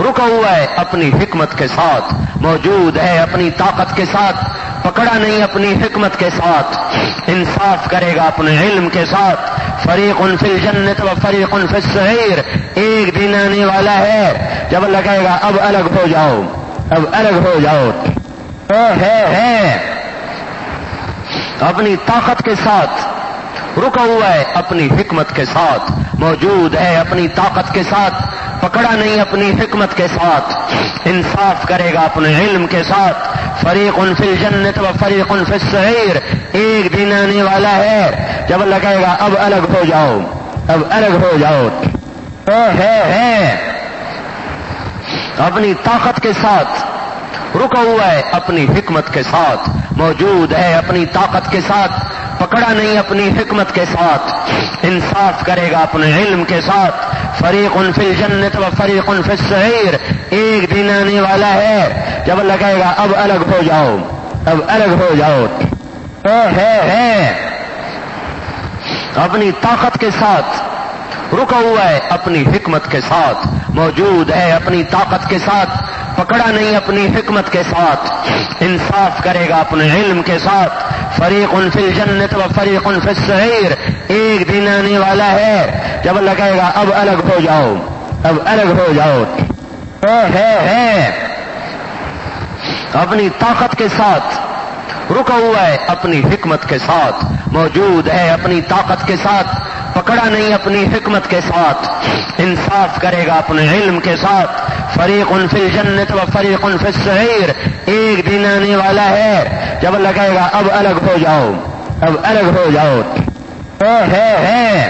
رکا ہوا ہے، اپنی حکمت کے ساتھ موجود ہے، اپنی طاقت کے ساتھ پکڑا نہیں، اپنی حکمت کے ساتھ انصاف کرے گا، اپنے علم کے ساتھ۔ فریق فی الجنت و فریق فی السعیر، ایک دن آنے والا ہے جب اللہ کہے گا اب الگ ہو جاؤ، اب الگ ہو جاؤ۔ ہے اپنی طاقت کے ساتھ رکا ہوا ہے اپنی حکمت کے ساتھ، موجود ہے اپنی طاقت کے ساتھ، پکڑا نہیں اپنی حکمت کے ساتھ، انصاف کرے گا اپنے علم کے ساتھ۔ فریق فی الجنت و فریق فی السعیر، ایک دن آنے والا ہے جب لگے گا اب الگ ہو جاؤ، اب الگ ہو جاؤ۔ ہے اپنی طاقت کے ساتھ، رکا ہوا ہے اپنی حکمت کے ساتھ، موجود ہے اپنی طاقت کے ساتھ، پکڑا نہیں اپنی حکمت کے ساتھ، انصاف کرے گا اپنے علم کے ساتھ۔ فریق فی الجنت و فریق فی السعیر، ایک دن آنے والا ہے جب لگے گا اب الگ ہو جاؤ، اب الگ ہو جاؤ۔ ہے اپنی طاقت کے ساتھ، رکا ہوا ہے اپنی حکمت کے ساتھ، موجود ہے اپنی طاقت کے ساتھ، پکڑا نہیں اپنی حکمت کے ساتھ، انصاف کرے گا اپنے علم کے ساتھ۔ فریق فی الجنت و فریق فی السعیر، ایک دن آنے والا ہے جب لگے گا اب الگ ہو جاؤ، اب الگ ہو جاؤ۔ ہے اپنی طاقت کے ساتھ، رکا ہوا ہے اپنی حکمت کے ساتھ، موجود ہے اپنی طاقت کے ساتھ، پکڑا نہیں اپنی حکمت کے ساتھ، انصاف کرے گا اپنے علم کے ساتھ۔ فریق فی الجنت و فریق فی السعیر، ایک دن آنے والا ہے جب لگے گا اب الگ ہو جاؤ، اب الگ ہو جاؤ۔ ہے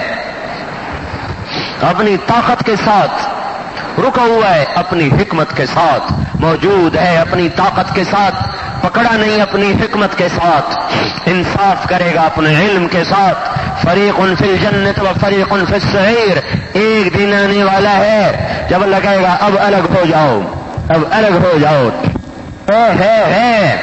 اپنی طاقت کے ساتھ، رکا ہوا ہے اپنی حکمت کے ساتھ، موجود ہے اپنی طاقت کے ساتھ، پکڑا نہیں اپنی حکمت کے ساتھ، انصاف کرے گا اپنے علم کے ساتھ۔ فریق فی الجنت و فریق فی السعیر، ایک دن آنے والا ہے جب لگے گا اب الگ ہو جاؤ، اب الگ ہو جاؤ۔ ہے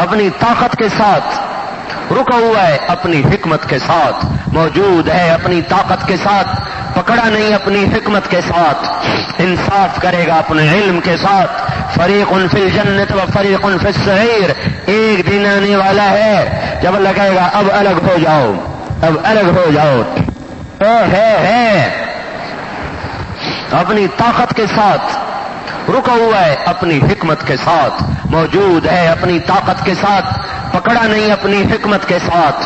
اپنی طاقت کے ساتھ، رکا ہوا ہے اپنی حکمت کے ساتھ، موجود ہے اپنی طاقت کے ساتھ، پکڑا نہیں اپنی حکمت کے ساتھ، انصاف کرے گا اپنے علم کے ساتھ۔ فریق فی الجنت و فریق فی السعیر، ایک دن آنے والا ہے جب لگے گا اب الگ ہو جاؤ، اب الگ ہو جاؤ۔ ہے اپنی طاقت کے ساتھ، رکا ہوا ہے اپنی حکمت کے ساتھ، موجود ہے اپنی طاقت کے ساتھ، پکڑا نہیں اپنی حکمت کے ساتھ،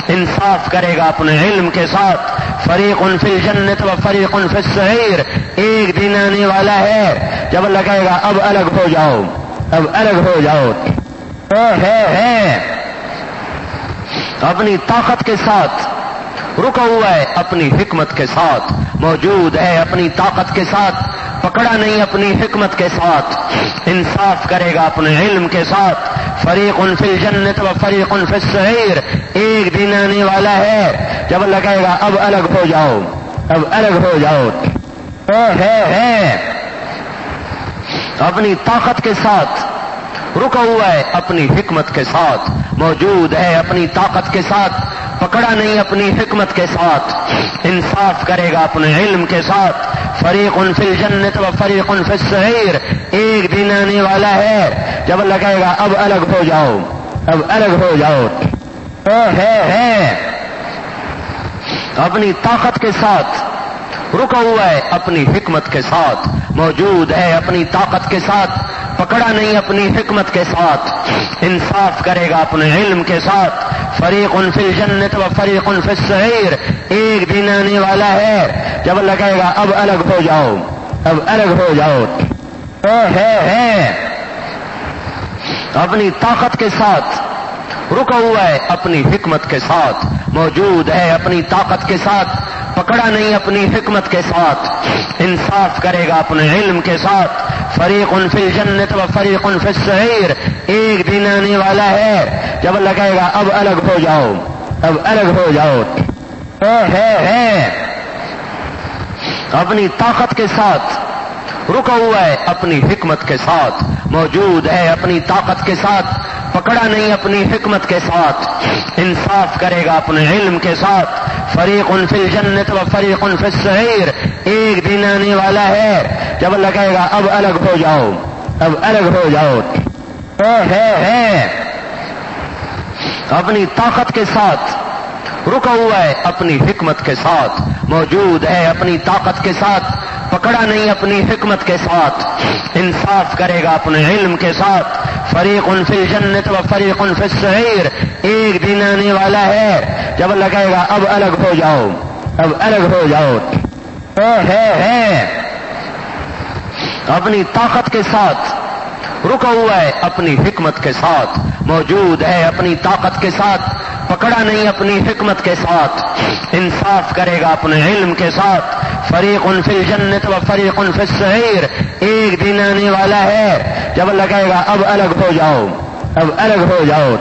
انصاف کرے گا اپنے علم کے ساتھ۔ فریق فی الجنت و فریق فی السعیر، ایک دن آنے والا ہے جب لگے گا اب الگ ہو جاؤ، اب الگ ہو جاؤ۔ ہے اپنی طاقت کے ساتھ، رکا ہوا ہے اپنی حکمت کے ساتھ، موجود ہے اپنی طاقت کے ساتھ، پکڑا نہیں اپنی حکمت کے ساتھ، انصاف کرے گا اپنے علم کے ساتھ۔ فریق فی الجنت و فریق فی السعیر، ایک دن آنے والا ہے جب لگے گا اب الگ ہو جاؤ، اب الگ ہو جاؤ۔ ہے اپنی طاقت کے ساتھ، رکا ہوا ہے اپنی حکمت کے ساتھ، موجود ہے اپنی طاقت کے ساتھ، پکڑا نہیں اپنی حکمت کے ساتھ، انصاف کرے گا اپنے علم کے ساتھ۔ فریق فی الجنت و فریق فی السعیر، ایک دن آنے والا ہے جب لگے گا اب الگ ہو جاؤ، اب الگ ہو جاؤ۔ ہے اپنی طاقت کے ساتھ، رکا ہوا ہے اپنی حکمت کے ساتھ، موجود ہے اپنی طاقت کے ساتھ، پکڑا نہیں اپنی حکمت کے ساتھ، انصاف کرے گا اپنے علم کے ساتھ۔ فریق فی الجنت و فریق فی السعیر، ایک دن آنے والا ہے جب لگے گا اب الگ ہو جاؤ، اب الگ ہو جاؤ۔ ہے اپنی طاقت کے ساتھ، رکا ہوا ہے اپنی حکمت کے ساتھ، موجود ہے اپنی طاقت کے ساتھ، پکڑا نہیں اپنی حکمت کے ساتھ، انصاف کرے گا اپنے علم کے ساتھ۔ فریق فی الجنت و فریق فی السعیر، ایک دن آنے والا ہے جب لگے گا اب الگ ہو جاؤ، اب الگ ہو جاؤ۔ ہے اپنی طاقت کے ساتھ، رکا ہوا ہے اپنی حکمت کے ساتھ، موجود ہے اپنی طاقت کے ساتھ، پکڑا نہیں اپنی حکمت کے ساتھ، انصاف کرے گا اپنے علم کے ساتھ۔ فریق فی الجنت و فریق فی السعیر، ایک دن آنے والا ہے جب لگے گا اب الگ ہو جاؤ، اب الگ ہو جاؤ۔ ہے اپنی طاقت کے ساتھ، رکا ہوا ہے اپنی حکمت کے ساتھ، موجود ہے اپنی طاقت کے ساتھ، پکڑا نہیں اپنی حکمت کے ساتھ، انصاف کرے گا اپنے علم کے ساتھ۔ فریق فی الجنت و فریق فی السعیر، ایک دن آنے والا ہے جب اللہ کہے گا اب الگ ہو جاؤ، اب الگ ہو جاؤ۔ ہے اپنی طاقت کے ساتھ رکا ہوا ہے، اپنی حکمت کے ساتھ موجود ہے، اپنی طاقت کے ساتھ پکڑا نہیں، اپنی حکمت کے ساتھ انصاف کرے گا اپنے علم کے ساتھ۔ فریق فی الجنت و فریق فی السعیر، ایک دن آنے والا ہے جب اللہ کہے گا اب الگ ہو جاؤ، اب الگ ہو جاؤ۔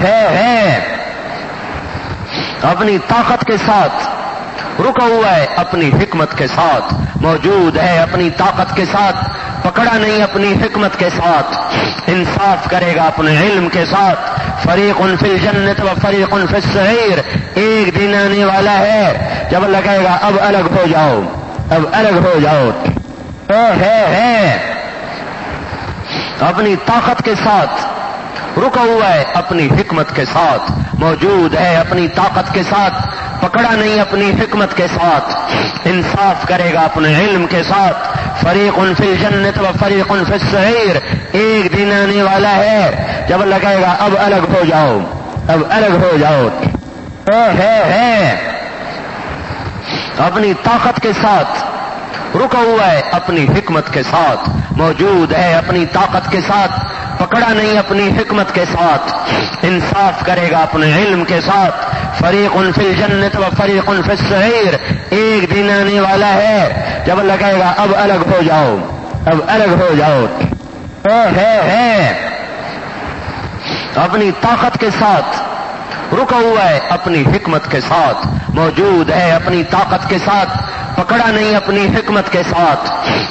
ہے اپنی طاقت کے ساتھ رکا ہوا ہے، اپنی حکمت کے ساتھ موجود ہے، اپنی طاقت کے ساتھ پکڑا نہیں، اپنی حکمت کے ساتھ انصاف کرے گا اپنے علم کے ساتھ۔ فریق فی الجنت و فریق فی السعیر، ایک دن آنے والا ہے جب اللہ کہے گا اب الگ ہو جاؤ، اب الگ ہو جاؤ۔ ہے اپنی طاقت کے ساتھ رکا ہوا ہے، اپنی حکمت کے ساتھ موجود ہے، اپنی طاقت کے ساتھ پکڑا نہیں، اپنی حکمت کے ساتھ انصاف کرے گا اپنے علم کے ساتھ۔ فریق فی الجنت و فریق فی السعیر، ایک دن آنے والا ہے جب اللہ کہے گا اب الگ ہو جاؤ، اب الگ ہو جاؤ۔ ہے اپنی طاقت کے ساتھ رکا ہوا ہے، اپنی حکمت کے ساتھ موجود ہے، اپنی طاقت کے ساتھ پکڑا نہیں، اپنی حکمت کے ساتھ انصاف کرے گا اپنے علم کے ساتھ۔ فریق فی الجنت و فریق فی السعیر، ایک دن آنے والا ہے جب اللہ کہے گا اب الگ ہو جاؤ، اب الگ ہو جاؤ۔ ہے اپنی طاقت کے ساتھ رکا ہوا ہے، اپنی حکمت کے ساتھ موجود ہے، اپنی طاقت کے ساتھ پکڑا نہیں، اپنی حکمت کے ساتھ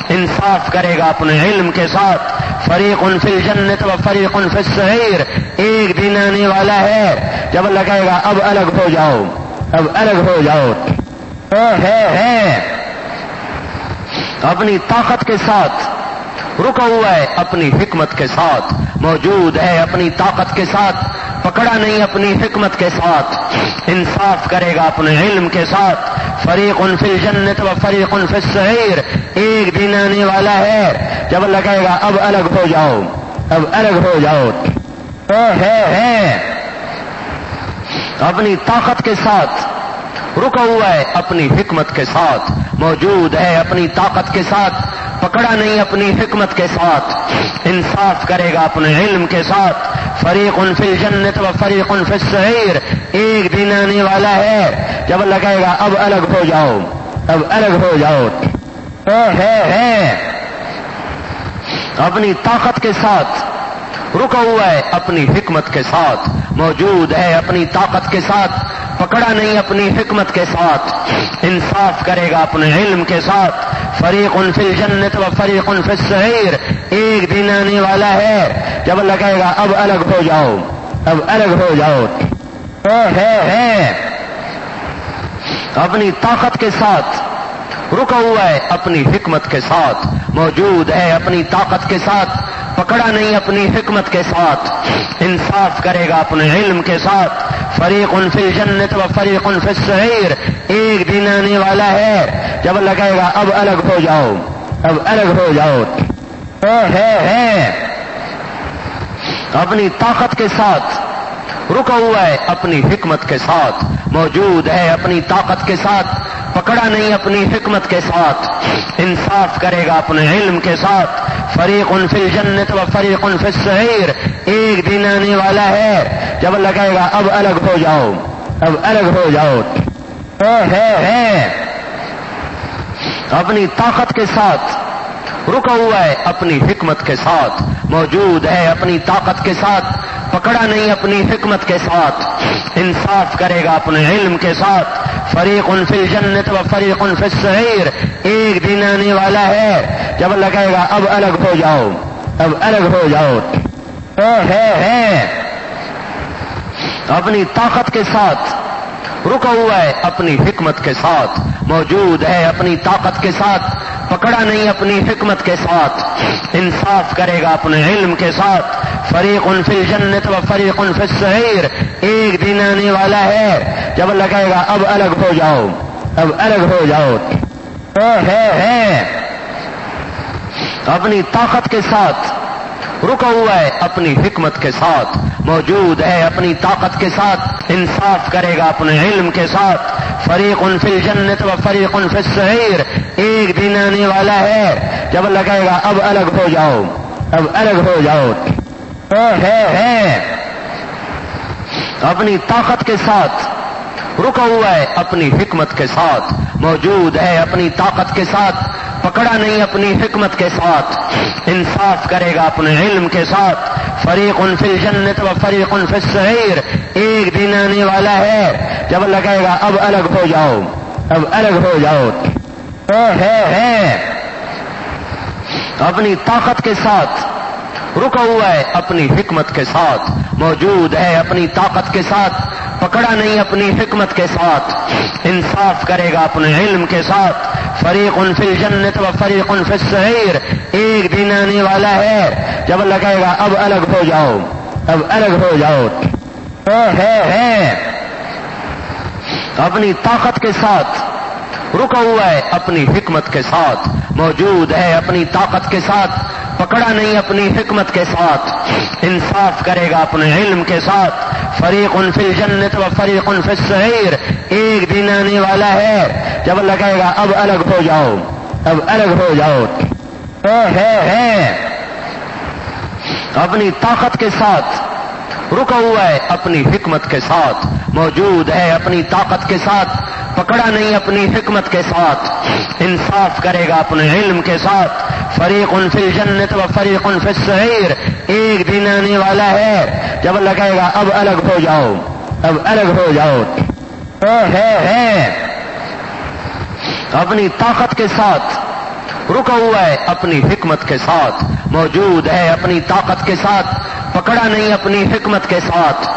انصاف کرے گا اپنے علم کے ساتھ۔ فریق فی الجنت و فریق فی السعیر، ایک دن آنے والا ہے جب اللہ کہے گا اب الگ ہو جاؤ، اب الگ ہو جاؤ۔ ہے اپنی طاقت کے ساتھ رکا ہوا ہے، اپنی حکمت کے ساتھ موجود ہے، اپنی طاقت کے ساتھ پکڑا نہیں، اپنی حکمت کے ساتھ انصاف کرے گا اپنے علم کے ساتھ۔ فریق فی الجنت و فریق فی السعیر، ایک دن آنے والا ہے جب اللہ کہے گا اب الگ ہو جاؤ، اب الگ ہو جاؤ۔ ہے اپنی طاقت کے ساتھ رکا ہوا ہے، اپنی حکمت کے ساتھ موجود ہے، اپنی طاقت کے ساتھ پکڑا نہیں، اپنی حکمت کے ساتھ انصاف کرے گا اپنے علم کے ساتھ۔ فریق فی الجنت و فریق فی السعیر، ایک دن آنے والا ہے جب اللہ کہے گا اب الگ ہو جاؤ، اب الگ ہو جاؤ۔ ہے اپنی طاقت کے ساتھ رکا ہوا ہے، اپنی حکمت کے ساتھ موجود ہے، اپنی طاقت کے ساتھ پکڑا نہیں، اپنی حکمت کے ساتھ انصاف کرے گا اپنے علم کے ساتھ۔ فریق فی الجنت و فریق فی السعیر، ایک دن آنے والا ہے جب اللہ کہے گا اب الگ ہو جاؤ، اب الگ ہو جاؤ۔ ہے اپنی طاقت کے ساتھ رکا ہوا ہے، اپنی حکمت کے ساتھ موجود ہے، اپنی طاقت کے ساتھ پکڑا نہیں، اپنی حکمت کے ساتھ انصاف کرے گا اپنے علم کے ساتھ۔ فریق فی الجنت و فریق فی السعیر، ایک دن آنے والا ہے جب اللہ کہے گا اب الگ ہو جاؤ، اب الگ ہو جاؤ۔ ہے اپنی طاقت کے ساتھ رکا ہوا ہے، اپنی حکمت کے ساتھ موجود ہے، اپنی طاقت کے ساتھ پکڑا نہیں، اپنی حکمت کے ساتھ انصاف کرے گا اپنے علم کے ساتھ۔ فریق فی الجنت و فریق فی السعیر، ایک دن آنے والا ہے جب اللہ کہے گا اب الگ ہو جاؤ، اب الگ ہو جاؤ۔ ہے اپنی طاقت کے ساتھ رکا ہوا ہے، اپنی حکمت کے ساتھ موجود ہے، اپنی طاقت کے ساتھ پکڑا نہیں، اپنی حکمت کے ساتھ انصاف کرے گا اپنے علم کے ساتھ۔ فریق فی الجنت و فریق فی السعیر، ایک دن آنے والا ہے جب اللہ کہے گا اب الگ ہو جاؤ، اب الگ ہو جاؤ۔ ہے اپنی طاقت کے ساتھ رکا ہوا ہے، اپنی حکمت کے ساتھ موجود ہے، اپنی طاقت کے ساتھ پکڑا نہیں، اپنی حکمت کے ساتھ انصاف کرے گا اپنے علم کے ساتھ۔ فریق فی الجنت و فریق فی السعیر، ایک دن آنے والا ہے جب اللہ کہے گا اب الگ ہو جاؤ، اب الگ ہو جاؤ۔ ہے اپنی طاقت کے ساتھ رکا ہوا ہے اپنی حکمت کے ساتھ، موجود ہے اپنی طاقت کے ساتھ، انصاف کرے گا اپنے علم کے ساتھ۔ فریق فی الجنت و فریق فی السعیر، ایک دن آنے والا ہے جب لگے گا اب الگ ہو جاؤ، اب الگ ہو جاؤ۔ ہے اپنی طاقت کے ساتھ، رکا ہوا ہے اپنی حکمت کے ساتھ، موجود ہے اپنی طاقت کے ساتھ، پکڑا نہیں اپنی حکمت کے ساتھ، انصاف کرے گا اپنے علم کے ساتھ۔ فریق فی الجنت و فریق فی السعیر، ایک دن آنے والا ہے جب لگے گا اب الگ ہو جاؤ، اب الگ ہو جاؤ۔ ہے اپنی طاقت کے ساتھ، رکا ہوا ہے اپنی حکمت کے ساتھ، موجود ہے اپنی طاقت کے ساتھ، پکڑا نہیں اپنی حکمت کے ساتھ، انصاف کرے گا اپنے علم کے ساتھ۔ فریق فی الجنت و فریق فی السعیر، ایک دن آنے والا ہے جب لگے گا اب الگ ہو جاؤ، اب الگ ہو جاؤ۔ ہے اپنی طاقت کے ساتھ، رکا ہوا ہے اپنی حکمت کے ساتھ، موجود ہے اپنی طاقت کے ساتھ، پکڑا نہیں اپنی حکمت کے ساتھ، انصاف کرے گا اپنے علم کے ساتھ۔ فریق فی الجنت و فریق فی السعیر، ایک دن آنے والا ہے جب لگے گا اب الگ ہو جاؤ، اب الگ ہو جاؤ۔ ہے اپنی طاقت کے ساتھ، رکا ہوا ہے اپنی حکمت کے ساتھ، موجود ہے اپنی طاقت کے ساتھ، پکڑا نہیں اپنی حکمت کے ساتھ، انصاف کرے گا اپنے علم کے ساتھ۔ فریق فی الجنت و فریق فی السعیر، ایک دن آنے والا ہے جب لگے گا اب الگ ہو جاؤ، اب الگ ہو جاؤ۔ ہے اپنی طاقت کے ساتھ، رکا ہوا ہے اپنی حکمت کے ساتھ، موجود ہے اپنی طاقت کے ساتھ، پکڑا نہیں اپنی حکمت کے ساتھ،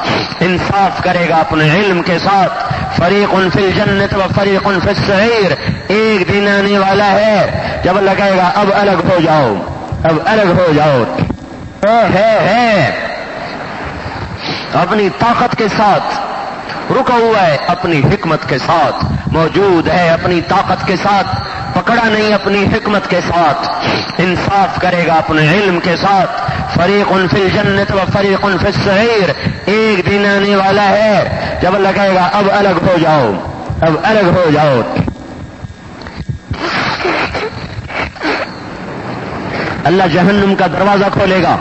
انصاف کرے گا اپنے علم کے ساتھ۔ فریق فی الجنت و فریق فی السعیر، ایک دن آنے والا ہے جب لگے گا اب الگ ہو جاؤ، اب الگ ہو جاؤ۔ ہے اپنی طاقت کے ساتھ، رکا ہوا ہے اپنی حکمت کے ساتھ، موجود ہے اپنی طاقت کے ساتھ، پکڑا نہیں اپنی حکمت کے ساتھ، انصاف کرے گا اپنے علم کے ساتھ۔ فریق فی الجنت و فریق فی السعیر، ایک دن آنے والا ہے جب لگے گا اب الگ ہو جاؤ، اب الگ ہو جاؤ۔ اللہ جہنم کا دروازہ کھولے گا،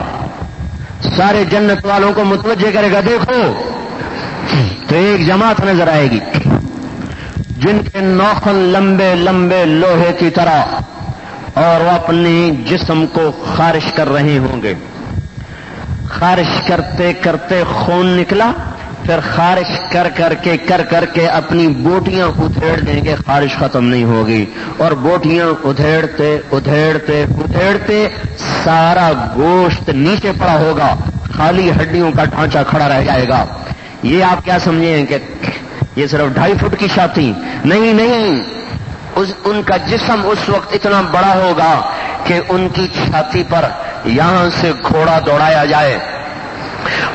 سارے جنت والوں کو متوجہ کرے گا، دیکھو تو ایک جماعت نظر آئے گی جن کے ناخن لمبے لمبے لوہے کی طرح، اور وہ اپنے جسم کو خارش کر رہے ہوں گے۔ خارش کرتے کرتے خون نکلا، پھر خارش کر کر کے اپنی بوٹیاں ادھیڑ دیں گے، خارش ختم نہیں ہوگی، اور بوٹیاں ادھیڑتے سارا گوشت نیچے پڑا ہوگا، خالی ہڈیوں کا ڈھانچہ کھڑا رہ جائے گا۔ یہ آپ کیا سمجھیں کہ یہ صرف 2.5 فٹ کی چھاتی؟ نہیں، ان کا جسم اس وقت اتنا بڑا ہوگا کہ ان کی چھاتی پر یہاں سے گھوڑا دوڑایا جائے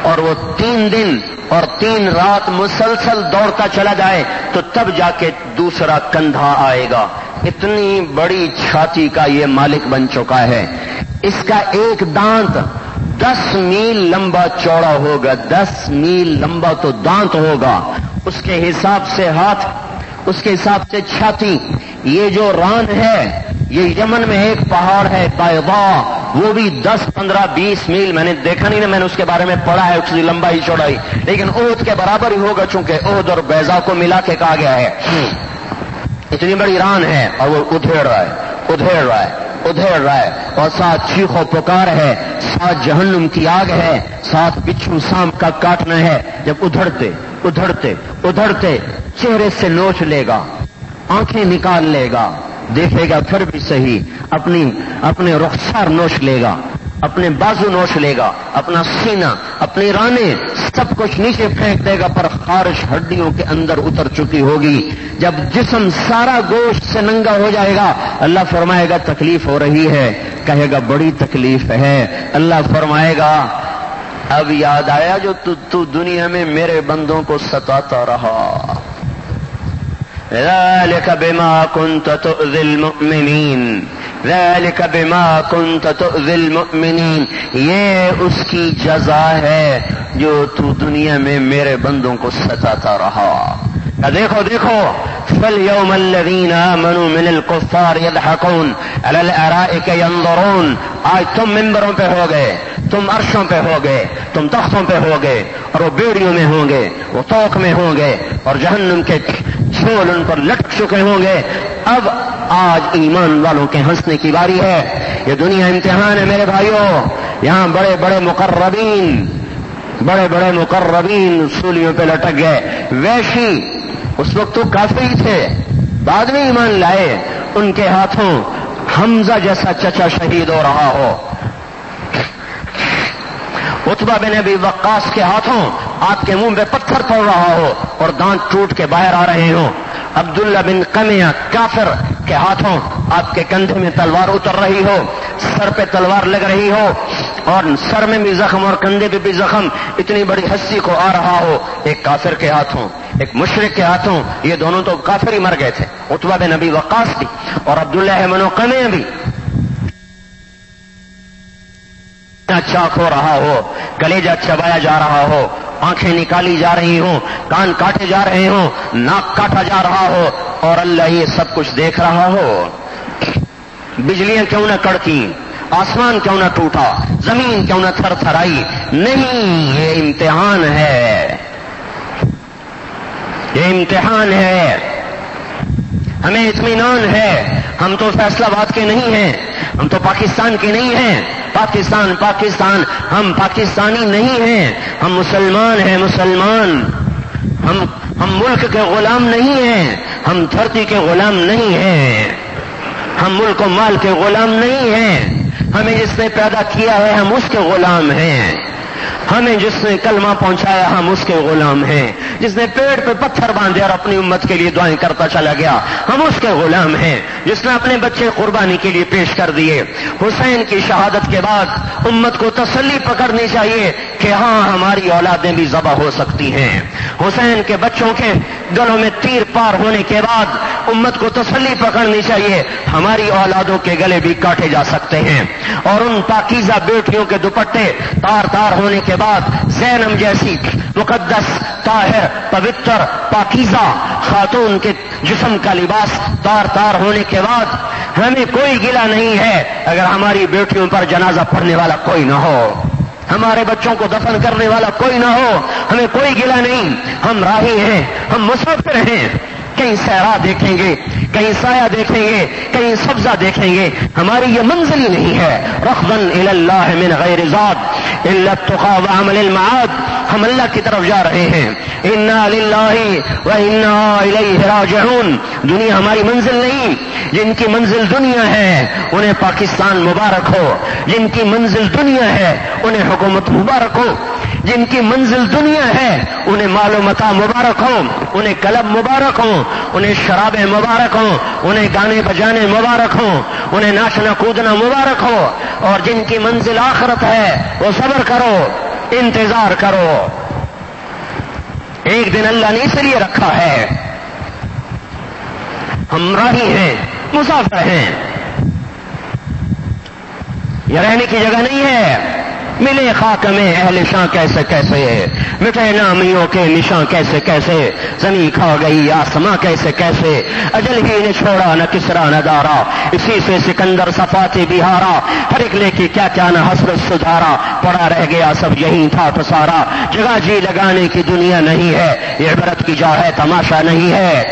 اور وہ 3 دن اور 3 رات مسلسل دوڑتا چلا جائے تو تب جا کے دوسرا کندھا آئے گا۔ اتنی بڑی چھاتی کا یہ مالک بن چکا ہے۔ اس کا ایک دانت 10 میل لمبا چوڑا ہوگا، 10 میل لمبا تو دانت ہوگا، اس کے حساب سے ہاتھ، اس کے حساب سے چھاتی۔ یہ جو ران ہے، یہ یمن میں ایک پہاڑ ہے بیضا، وہ بھی 10 15 20 میل، میں نے دیکھا نہیں نا، میں نے اس کے بارے میں پڑھا ہے، اس کی لمبائی چوڑائی، لیکن احد کے برابر ہی ہوگا، چونکہ احد اور بیضا کو ملا کے کہا گیا ہے۔ اتنی بڑی ران ہے اور وہ ادھیڑ رہا ہے، اور ساتھ چیخ و پکار ہے، ساتھ جہنم کی آگ ہے، ساتھ بچھو سانپ کا کاٹنا ہے۔ جب ادھڑتے چہرے سے نوچ لے گا، آنکھیں نکال لے گا، دیکھے گا پھر بھی صحیح، اپنے رخسار نوچ لے گا، اپنے بازو نوچ لے گا، اپنا سینہ، اپنی رانیں، سب کچھ نیچے پھینک دے گا، پر خارش ہڈیوں کے اندر اتر چکی ہوگی۔ جب جسم سارا گوشت سے ننگا ہو جائے گا، اللہ فرمائے گا تکلیف ہو رہی ہے، کہے گا بڑی تکلیف ہے۔ اللہ فرمائے گا اب یاد آیا جو تو دنیا میں میرے بندوں کو ستاتا رہا، ذَلِكَ بِمَا كُنْتَ تُؤْذِي الْمُؤْمِنِينَ، ذلك بما كنت تؤذي المؤمنین، یہ اس کی جزا ہے جو تو دنیا میں میرے بندوں کو ستاتا رہا۔ دیکھو دیکھو فَالْيَوْمَ الَّذِينَ آمَنُوا مِنَ الْكُفَّارِ يَضْحَكُونَ عَلَى الْأَرَائِكَ يَنظُرُونَ، آج تم ممبروں پہ ہو گئے، تم عرشوں پہ ہو گئے، تم تختوں پہ ہو گئے، اور وہ بیڑیوں میں ہوں گے، وہ طوق میں ہوں گے، اور جہنم کے چھول ان پر لٹک چکے ہوں گے۔ اب آج ایمان والوں کے ہنسنے کی باری ہے۔ یہ دنیا امتحان ہے میرے بھائیوں، یہاں بڑے بڑے مقربین سولیوں پہ لٹک گئے۔ ویشی اس وقت تو کافر ہی تھے، بعد میں ایمان لائے، ان کے ہاتھوں حمزہ جیسا چچا شہید ہو رہا ہو، عتبہ بن ابی وقاص کے ہاتھوں آپ کے منہ پہ پتھر پڑ رہا ہو اور دانت ٹوٹ کے باہر آ رہے ہوں، عبداللہ بن قمیہ کافر کے ہاتھوں آپ کے کندھے میں تلوار اتر رہی ہو، سر پہ تلوار لگ رہی ہو، اور سر میں بھی زخم اور کندھے پہ بھی زخم، اتنی بڑی ہستی کو آ رہا ہو، ایک کافر کے ہاتھوں، ایک مشرک کے ہاتھوں۔ یہ دونوں تو کافر ہی مر گئے تھے، عتبہ بن ابی وقاص بھی اور عبداللہ بن قمیہ بھی۔ چاک ہو رہا ہو، کلیجہ چبایا جا رہا ہو، آنکھیں نکالی جا رہی ہوں، کان کاٹے جا رہے ہوں، ناک کاٹا جا رہا ہو، اور اللہ یہ سب کچھ دیکھ رہا ہو۔ بجلیاں کیوں نہ کڑکی، آسمان کیوں نہ ٹوٹا، زمین کیوں نہ تھر تھرائی، نہیں، یہ امتحان ہے، یہ امتحان ہے۔ ہمیں اطمینان ہے، ہم تو فیصلہ آباد کے نہیں ہیں، ہم تو پاکستان کے نہیں ہیں، پاکستان، ہم پاکستانی نہیں ہیں، ہم مسلمان ہیں، مسلمان، ہم ملک کے غلام نہیں ہیں، ہم دھرتی کے غلام نہیں ہیں، ہم ملک و مال کے غلام نہیں ہیں، ہمیں جس نے پیدا کیا ہے ہم اس کے غلام ہیں، ہمیں جس نے کلمہ پہنچایا ہم اس کے غلام ہیں، جس نے پیڑ پہ پتھر باندھے اور اپنی امت کے لیے دعائیں کرتا چلا گیا ہم اس کے غلام ہیں، جس نے اپنے بچے قربانی کے لیے پیش کر دیے۔ حسین کی شہادت کے بعد امت کو تسلی پکڑنی چاہیے کہ ہاں ہماری اولادیں بھی ذبح ہو سکتی ہیں۔ حسین کے بچوں کے گلوں میں تیر پار ہونے کے بعد امت کو تسلی پکڑنی چاہیے ہماری اولادوں کے گلے بھی کاٹے جا سکتے ہیں، اور ان پاکیزہ بیٹیوں کے دوپٹے تار تار ہونے کے بعد زینب جیسی مقدس، طاہر، پوتر، پاکیزہ خاتون کے جسم کا لباس تار تار ہونے کے بعد ہمیں کوئی گلہ نہیں ہے اگر ہماری بیٹیوں پر جنازہ پڑھنے والا کوئی نہ ہو، ہمارے بچوں کو دفن کرنے والا کوئی نہ ہو، ہمیں کوئی گلہ نہیں، ہم راہی ہیں، ہم مسافر ہیں، کہیں صحرا دیکھیں گے، کہیں سایہ دیکھیں گے، کہیں سبزہ دیکھیں گے، ہماری یہ منزل ہی نہیں ہے۔ رغباً الی اللہ من غیر ذات الا التقى وعمل المعاد، ہم اللہ کی طرف جا رہے ہیں، انا للہ و انا الیہ راجعون۔ دنیا ہماری منزل نہیں، جن کی منزل دنیا ہے انہیں پاکستان مبارک ہو، جن کی منزل دنیا ہے انہیں حکومت مبارک ہو، جن کی منزل دنیا ہے انہیں مال و متاع مبارک ہو، انہیں کلب مبارک ہوں، انہیں شرابیں مبارک ہوں، انہیں گانے بجانے مبارک ہوں، انہیں ناچنا کودنا مبارک ہو، اور جن کی منزل آخرت ہے وہ صبر کرو، انتظار کرو، ایک دن اللہ نے اس لیے رکھا ہے، ہم راہی ہیں، مسافر ہیں، یہ رہنے کی جگہ نہیں ہے۔ ملے خاک میں اہل شاں کیسے کیسے، مٹے نامیوں کے نشاں کیسے کیسے، زمین کھا گئی آسماں کیسے کیسے، اجل ہی نے چھوڑا نہ کسرا نہ دارا، اسی سے سکندر صفاتی بہارا، ہر ایک لے کی کیا کیا نہ حسرت سدھارا، پڑا رہ گیا سب یہی تھا تو سارا، جگہ جی لگانے کی دنیا نہیں ہے، یہ عبرت کی جا ہے تماشا نہیں ہے۔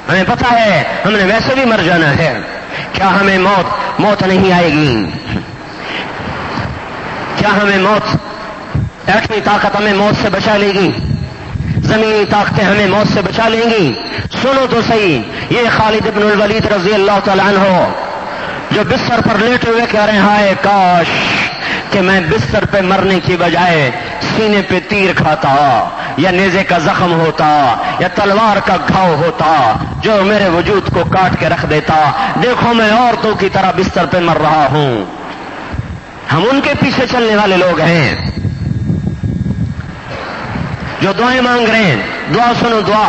ہمیں پتہ ہے ہم نے ویسے بھی مر جانا ہے، کیا ہمیں موت نہیں آئے گی؟ کیا ہمیں موت، ایٹمی طاقت ہمیں موت سے بچا لے گی؟ زمینی طاقتیں ہمیں موت سے بچا لیں گی؟ سنو تو صحیح، یہ خالد بن الولید رضی اللہ تعالیٰ عنہ جو بستر پر لیٹے ہوئے کہہ رہے ہیں ہائے کاش کہ میں بستر پہ مرنے کی بجائے سینے پہ تیر کھاتا، یا نیزے کا زخم ہوتا، یا تلوار کا گھاؤ ہوتا جو میرے وجود کو کاٹ کے رکھ دیتا، دیکھو میں عورتوں کی طرح بستر پہ مر رہا ہوں۔ ہم ان کے پیچھے چلنے والے لوگ ہیں، جو دعائیں مانگ رہے ہیں دعا سنو، دعا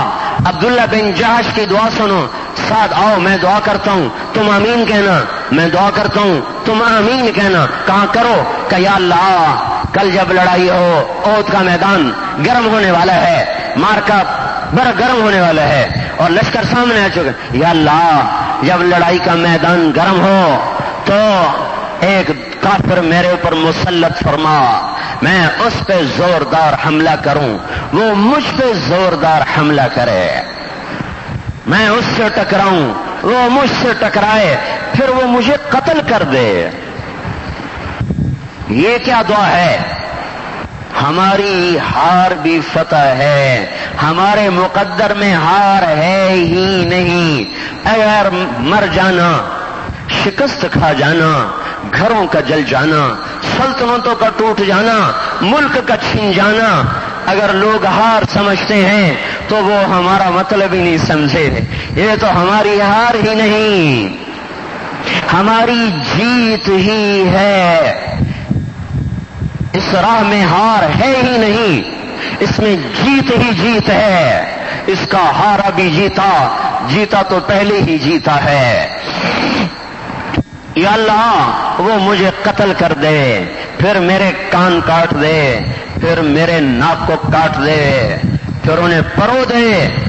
عبداللہ بن جہش کی دعا سنو، ساتھ آؤ میں دعا کرتا ہوں تم آمین کہنا، میں دعا کرتا ہوں تم آمین کہنا. کہاں کرو کہ یا اللہ کل جب لڑائی ہو، احد کا میدان گرم ہونے والا ہے، مارکا بڑا گرم ہونے والا ہے اور لشکر سامنے آ چکے، یا اللہ جب لڑائی کا میدان گرم ہو تو ایک کافر میرے اوپر مسلط فرما، میں اس پہ زوردار حملہ کروں، وہ مجھ پہ زوردار حملہ کرے، میں اس سے ٹکراؤں، وہ مجھ سے ٹکرائے، پھر وہ مجھے قتل کر دے. یہ کیا دعا ہے؟ ہماری ہار بھی فتح ہے، ہمارے مقدر میں ہار ہے ہی نہیں. اگر مر جانا، شکست کھا جانا، گھروں کا جل جانا، سلطنتوں کا ٹوٹ جانا، ملک کا چھن جانا، اگر لوگ ہار سمجھتے ہیں تو وہ ہمارا مطلب ہی نہیں سمجھے. یہ تو ہماری ہار ہی نہیں، ہماری جیت ہی ہے. اس راہ میں ہار ہے ہی نہیں، اس میں جیت ہی جیت ہے. اس کا ہارا بھی جیتا، جیتا تو پہلے ہی جیتا ہے. یا اللہ وہ مجھے قتل کر دے، پھر میرے کان کاٹ دے، پھر میرے ناک کو کاٹ دے، پھر انہیں پرو دے،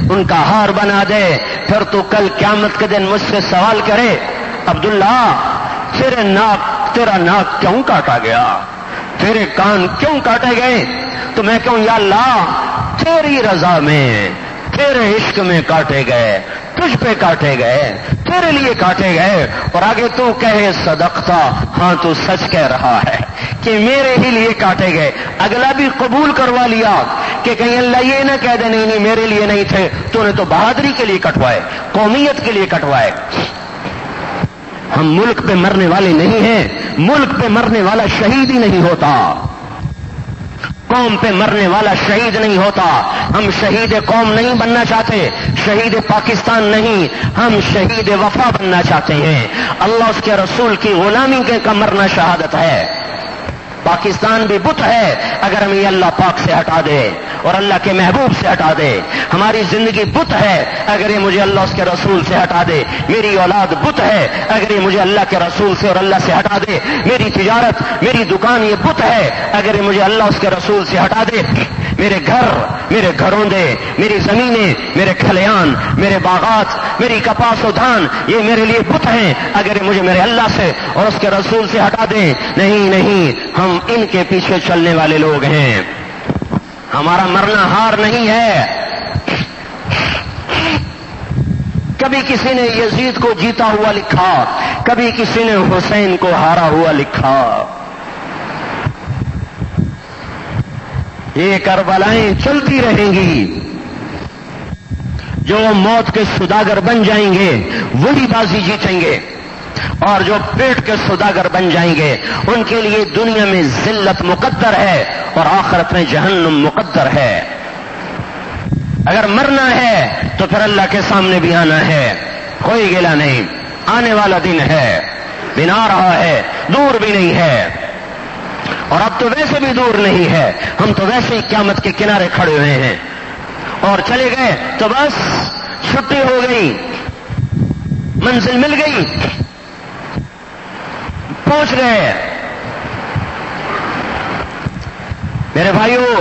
ان کا ہار بنا دے. پھر تو کل قیامت کے دن مجھ سے سوال کرے، عبداللہ تیرا ناک کیوں کاٹا گیا، تیرے کان کیوں کاٹے گئے؟ تو میں کہوں یا اللہ تیری رضا میں، تیرے عشق میں کاٹے گئے، تجھ پہ کاٹے گئے، تیرے لیے کاٹے گئے. اور آگے تو کہے صدقتا، ہاں تو سچ کہہ رہا ہے کہ میرے ہی لیے کاٹے گئے. اگلا بھی قبول کروا لیا کہ کہیں اللہ یہ نہ کہہ دے نہیں میرے لیے نہیں تھے، تو نے تو بہادری کے لیے کٹوائے، قومیت کے لیے کٹوائے. ہم ملک پہ مرنے والے نہیں ہیں، ملک پہ مرنے والا شہید ہی نہیں ہوتا، قوم پہ مرنے والا شہید نہیں ہوتا. ہم شہید قوم نہیں بننا چاہتے، شہید پاکستان نہیں، ہم شہید وفا بننا چاہتے ہیں. اللہ اس کے رسول کی غلامی کے کا مرنا شہادت ہے. پاکستان بھی بت ہے اگر ہم یہ اللہ پاک سے ہٹا دے اور اللہ کے محبوب سے ہٹا دے. ہماری زندگی بت ہے اگر یہ مجھے اللہ اس کے رسول سے ہٹا دے. میری اولاد بت ہے اگر یہ مجھے اللہ کے رسول سے اور اللہ سے ہٹا دے. میری تجارت، میری دکان یہ بت ہے اگر یہ مجھے اللہ اس کے رسول سے ہٹا دے. میرے گھر، میرے گھروں دے، میری زمینیں، میرے کھلیان، میرے باغات، میری کپاس و دھان، یہ میرے لیے بت ہیں اگر یہ مجھے میرے اللہ سے اور اس کے رسول سے ہٹا دیں. نہیں نہیں، ہم ان کے پیچھے چلنے والے لوگ ہیں. ہمارا مرنا ہار نہیں ہے. کبھی کسی نے یزید کو جیتا ہوا لکھا، کبھی کسی نے حسین کو ہارا ہوا لکھا. یہ کربلائیں چلتی رہیں گی. جو موت کے سوداگر بن جائیں گے وہی بازی جیتیں گے، اور جو پیٹ کے سوداگر بن جائیں گے ان کے لیے دنیا میں ذلت مقدر ہے اور آخرت میں جہنم مقدر ہے. اگر مرنا ہے تو پھر اللہ کے سامنے بھی آنا ہے، کوئی گلا نہیں. آنے والا دن ہے، دن آ رہا ہے، دور بھی نہیں ہے، اور اب تو ویسے بھی دور نہیں ہے. ہم تو ویسے ہی قیامت کے کنارے کھڑے ہوئے ہیں، اور چلے گئے تو بس چھٹی ہو گئی، منزل مل گئی، پہنچ گئے. میرے بھائیوں،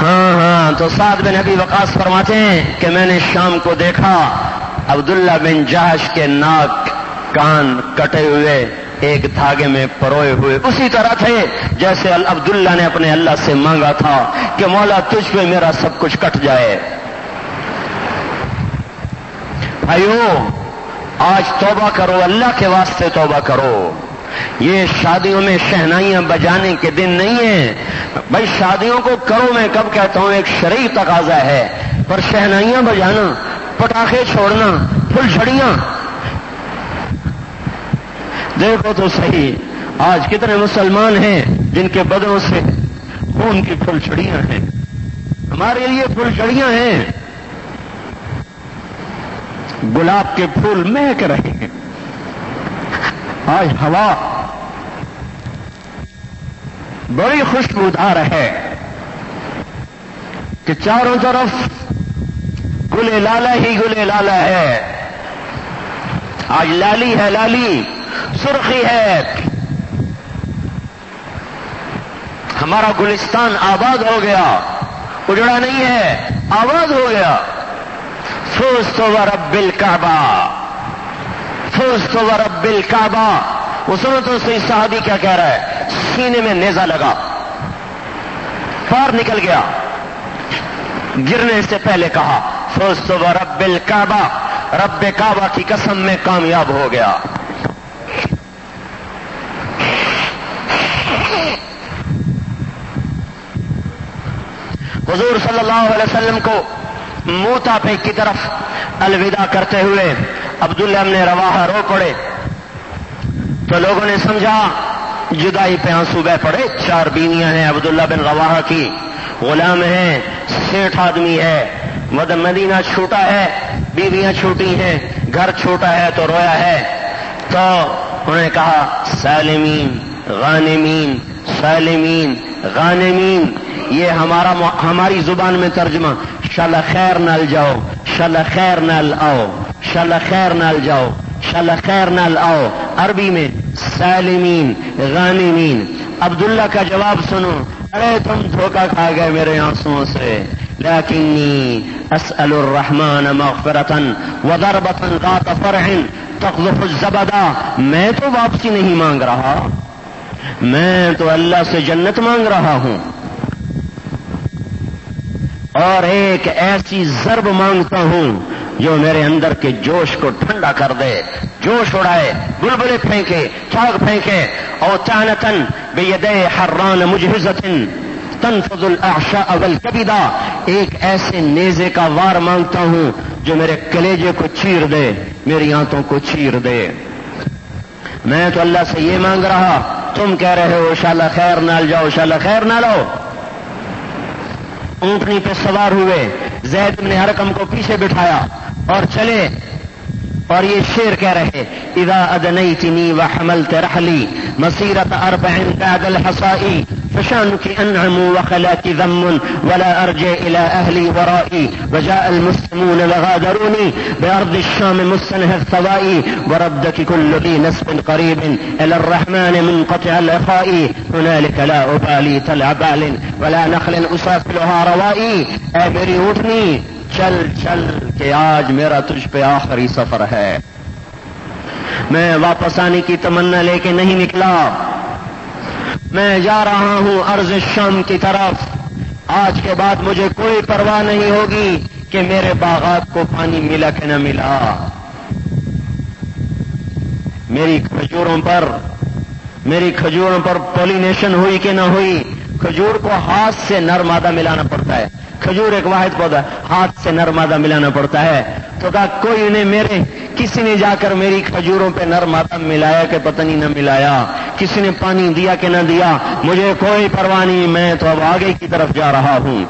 ہاں تو سعد بن ابی وقاص فرماتے ہیں کہ میں نے شام کو دیکھا عبداللہ بن جہش کے ناک کان کٹے ہوئے ایک دھاگے میں پروئے ہوئے اسی طرح تھے جیسے عبداللہ نے اپنے اللہ سے مانگا تھا کہ مولا تجھ پہ میرا سب کچھ کٹ جائے. بھائیو، آج توبہ کرو، اللہ کے واسطے توبہ کرو. یہ شادیوں میں شہنائیاں بجانے کے دن نہیں ہیں. بھائی شادیوں کو کرو، میں کب کہتا ہوں ایک شرعی تقاضا ہے، پر شہنائیاں بجانا، پٹاخے چھوڑنا، پھل جھڑیاں، دیکھو تو صحیح آج کتنے مسلمان ہیں جن کے بدنوں سے خون کی پھل جھڑیاں ہیں. ہمارے لیے پھل جھڑیاں ہیں. گلاب کے پھول مہک رہے ہیں. آج ہوا بڑی خوشبودار ہے. کہ چاروں طرف گلے لالا ہی گلے لالا ہے. آج لالی ہے لالی، سرخی ہے. ہمارا گلستان آباد ہو گیا، اجڑا نہیں ہے، آباد ہو گیا. فزت ورب الکعبہ، فزت ورب الکعبہ. وہ سنو تو صحیح صحابی کیا کہہ رہا ہے. سینے میں نیزہ لگا، پار نکل گیا، گرنے سے پہلے کہا فزت ورب الکعبہ، رب کعبہ کی قسم میں کامیاب ہو گیا. حضور صلی اللہ علیہ وسلم کو موتا پہ کی طرف الوداع کرتے ہوئے عبداللہ ابن رواحہ رو پڑے تو لوگوں نے سمجھا جدائی پہ آنسو بہ پڑے. 4 بیویاں ہیں عبداللہ بن رواحہ کی، غلام ہیں، سیٹھ آدمی ہے، مدینہ چھوٹا ہے، بیویاں چھوٹی ہیں، گھر چھوٹا ہے تو رویا ہے. تو انہوں نے کہا سالمین غانمین، سالمین غانمین. یہ ہماری زبان میں ترجمہ شاءاللہ خیر نال جاؤ، شاءاللہ خیر نال آؤ، شاءاللہ خیر نال جاؤ، شاءاللہ خیر نال آؤ. عربی میں سالمین غانمین. عبداللہ کا جواب سنو. ارے تم دھوکہ کھا گئے میرے آنسوؤں سے. لیکنی اسأل الرحمن مغفرتا وضربتا ذات فرح تقذف الزبدا. میں تو واپسی نہیں مانگ رہا، میں تو اللہ سے جنت مانگ رہا ہوں اور ایک ایسی ضرب مانگتا ہوں جو میرے اندر کے جوش کو ٹھنڈا کر دے، جوش اڑائے، بلبلے پھینکے، چاک پھینکے. او تعنتن بیدے حران مجہزت تنفذ الاعشاء والکبدا. ایک ایسے نیزے کا وار مانگتا ہوں جو میرے کلیجے کو چیر دے، میری آنتوں کو چیر دے. میں تو اللہ سے یہ مانگ رہا، تم کہہ رہے ہو انشاءاللہ خیر نال جاؤ، انشاءاللہ خیر نہ لو. اونٹنی پہ سوار ہوئے، زید بن ارقم کو پیچھے بٹھایا اور چلے اور یہ شعر کہہ رہے اذا ادنیتنی وحملت رحلی مسیرت 40 بعد الحصائی فشانك انعم وخلاك ذم ولا ارجع الى اهلي ورائي وجاء المسلمون وغادروني بارض الشام مستنهض ثوائي وردك كل ذي نسب قريب الى الرحمن منقطع الاخاء هنالك لا ابالي تلع بال ولا نخل اسافلها روائي. اے میری اونٹنی چل چل کہ آج میرا تجھ پہ آخری سفر ہے. میں واپس آنے کی تمنا لے کے نہیں نکلا، میں جا رہا ہوں ارض شام کی طرف. آج کے بعد مجھے کوئی پرواہ نہیں ہوگی کہ میرے باغات کو پانی ملا کہ نہ ملا، میری کھجوروں پر پولینیشن ہوئی کہ نہ ہوئی. کھجور کو ہاتھ سے نر مادہ ملانا پڑتا ہے، کھجور ایک واحد پودا، ہاتھ سے نر مادہ ملانا پڑتا ہے. تو کہا کوئی نے کسی نے جا کر میری کھجوروں پہ نر مادہ ملایا کہ پتہ نہیں نہ ملایا، کسی نے پانی دیا کہ نہ دیا، مجھے کوئی پرواہ نہیں، میں تو اب آگے کی طرف جا رہا ہوں.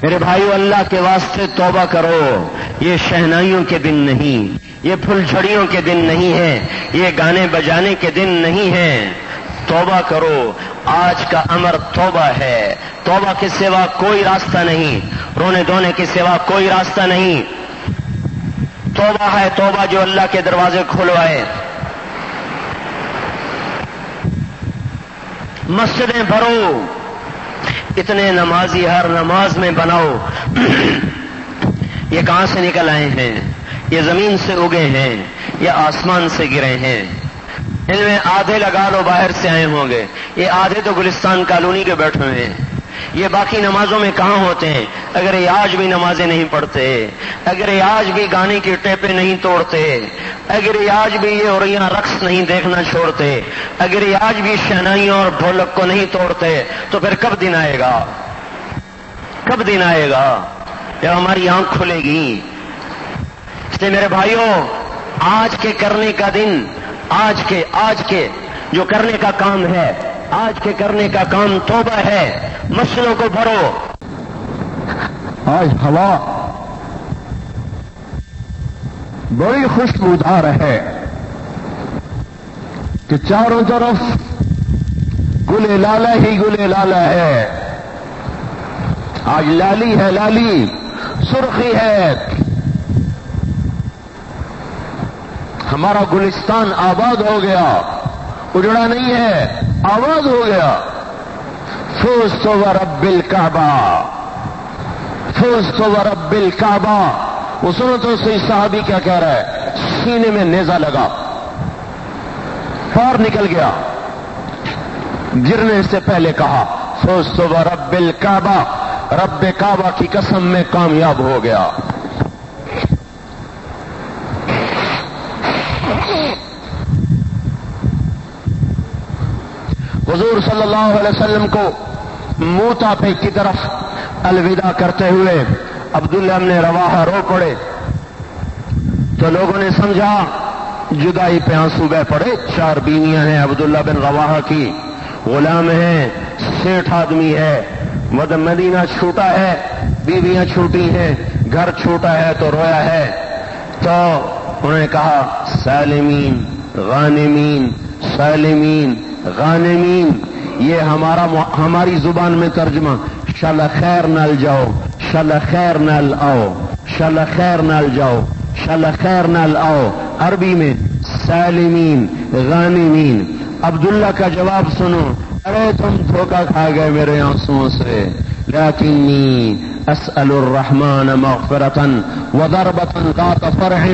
میرے بھائیو، اللہ کے واسطے توبہ کرو. یہ شہنائیوں کے دن نہیں، یہ پھل جھڑیوں کے دن نہیں ہے، یہ گانے بجانے کے دن نہیں ہے. توبہ کرو. آج کا امر توبہ ہے. توبہ کے سوا کوئی راستہ نہیں، رونے دھونے کے سوا کوئی راستہ نہیں. توبہ ہے توبہ جو اللہ کے دروازے کھلوائے. مسجدیں بھرو، اتنے نمازی ہر نماز میں بناؤ. یہ کہاں سے نکل آئے ہیں؟ یہ زمین سے اگے ہیں، یہ آسمان سے گرے ہیں. ان میں آدھے لگا لو باہر سے آئے ہوں گے، یہ آدھے تو گلستان کالونی کے بیٹھے ہوئے ہیں. یہ باقی نمازوں میں کہاں ہوتے ہیں؟ اگر یہ آج بھی نمازیں نہیں پڑھتے، اگر یہ آج بھی گانے کی ٹیپیں نہیں توڑتے، اگر یہ آج بھی یہ اور یہاں رقص نہیں دیکھنا چھوڑتے، اگر یہ آج بھی شہنائیوں اور ڈھولک کو نہیں توڑتے، تو پھر کب دن آئے گا؟ کب دن آئے گا جب ہماری آنکھ کھلے گی؟ اس لیے میرے بھائیوں، آج کے کرنے کا دن، آج کے جو کرنے کا کام ہے، آج کے کرنے کا کام توبہ ہے. مسلوں کو بھرو. آج ہوا بڑی خوشبودار ہے کہ چاروں طرف گلے لالا ہی گلے لالا ہے. آج لالی ہے، لالی سرخی ہے، ہمارا گلستان آباد ہو گیا، اجڑا نہیں ہے، آباد ہو گیا. فزت ورب الکعبہ، فزت ورب الکعبہ. وہ سنو تو صحیح صحابی کیا کہہ رہا ہے، سینے میں نیزہ لگا، پار نکل گیا، گرنے سے پہلے کہا فزت ورب الکعبہ، رب کعبہ کی قسم میں کامیاب ہو گیا. حضور صلی اللہ علیہ وسلم کو موتاپے کی طرف الوداع کرتے ہوئے عبداللہ بن رواحہ رو پڑے تو لوگوں نے سمجھا جدائی پہ آنسو بہ پڑے. 4 بیویاں ہیں عبداللہ بن رواحہ کی، غلام ہیں، سیٹھ آدمی ہے، مدینہ چھوٹا ہے، بیویاں چھوٹی ہیں، گھر چھوٹا ہے تو رویا ہے. تو انہوں نے کہا سالمین غانمین، سالمین غانمین. یہ ہماری زبان میں ترجمہ انشاءاللہ خیر نال جاؤ، انشاءاللہ خیر نال آؤ، انشاءاللہ خیر نال جاؤ، انشاءاللہ خیر نال آؤ. عربی میں سالمین غانمین. عبداللہ کا جواب سنو، ارے تم دھوکہ کھا گئے میرے آنسوؤں سے. لیکنی اسأل الرحمن مغفرتا وضربتا ذات فرح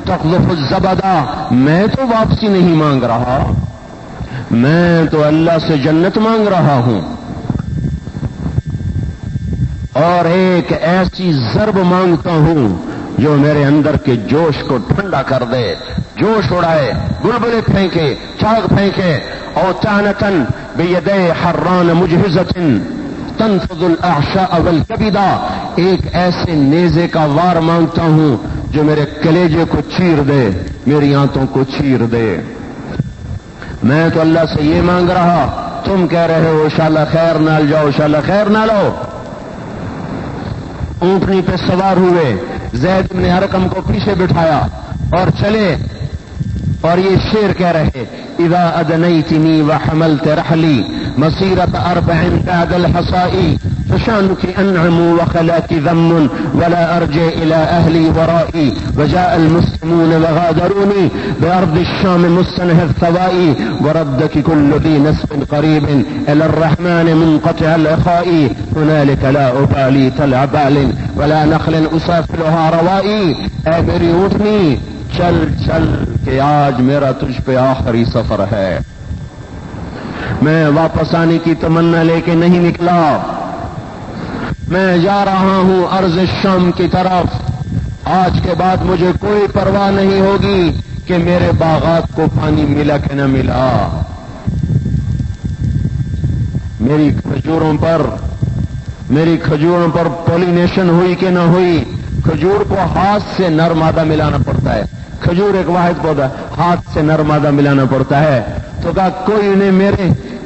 تقذف الزبدہ. میں تو واپسی نہیں مانگ رہا، میں تو اللہ سے جنت مانگ رہا ہوں اور ایک ایسی ضرب مانگتا ہوں جو میرے اندر کے جوش کو ٹھنڈا کر دے، جوش اڑائے، بلبلے پھینکے، چاک پھینکے. او تعنتن بیدے حران مجہزت تنفذ الاحشاء والکبدہ. ایک ایسے نیزے کا وار مانگتا ہوں جو میرے کلیجے کو چیر دے، میری آنتوں کو چیر دے. میں تو اللہ سے یہ مانگ رہا، تم کہہ رہے ہو انشاءاللہ خیر نال جاؤ، انشاءاللہ خیر نہ لو. اونٹنی پہ سوار ہوئے، زید بن ارقم کو پیچھے بٹھایا اور چلے اور یہ شعر کہہ رہے اذا ادنیتنی وحملت رحلی مسیرت 40 بعد الحصائی فشانك انعم وخلاك ذم ولا ارجع الى اهلي ورائي وجاء المسلمون وغادروني بارض الشام مستنهى الثوائي وردك كل ذي نسب قريب الى الرحمن منقطع الاخاء هنالك لا ابالي تلع بال ولا نخل اسافلها روائي. اے میری اونٹنی چل چل کہ آج میرا تجھ پہ آخری سفر ہے. میں واپس آنے کی تمنا لے کے نہیں نکلا، میں جا رہا ہوں ارض شام کی طرف. آج کے بعد مجھے کوئی پرواہ نہیں ہوگی کہ میرے باغات کو پانی ملا کہ نہ ملا، میری کھجوروں پر پولینیشن ہوئی کہ نہ ہوئی. کھجور کو ہاتھ سے نر مادہ ملانا پڑتا ہے، کھجور ایک واحد پودا، ہاتھ سے نر مادہ ملانا پڑتا ہے. تو کہا کوئی نے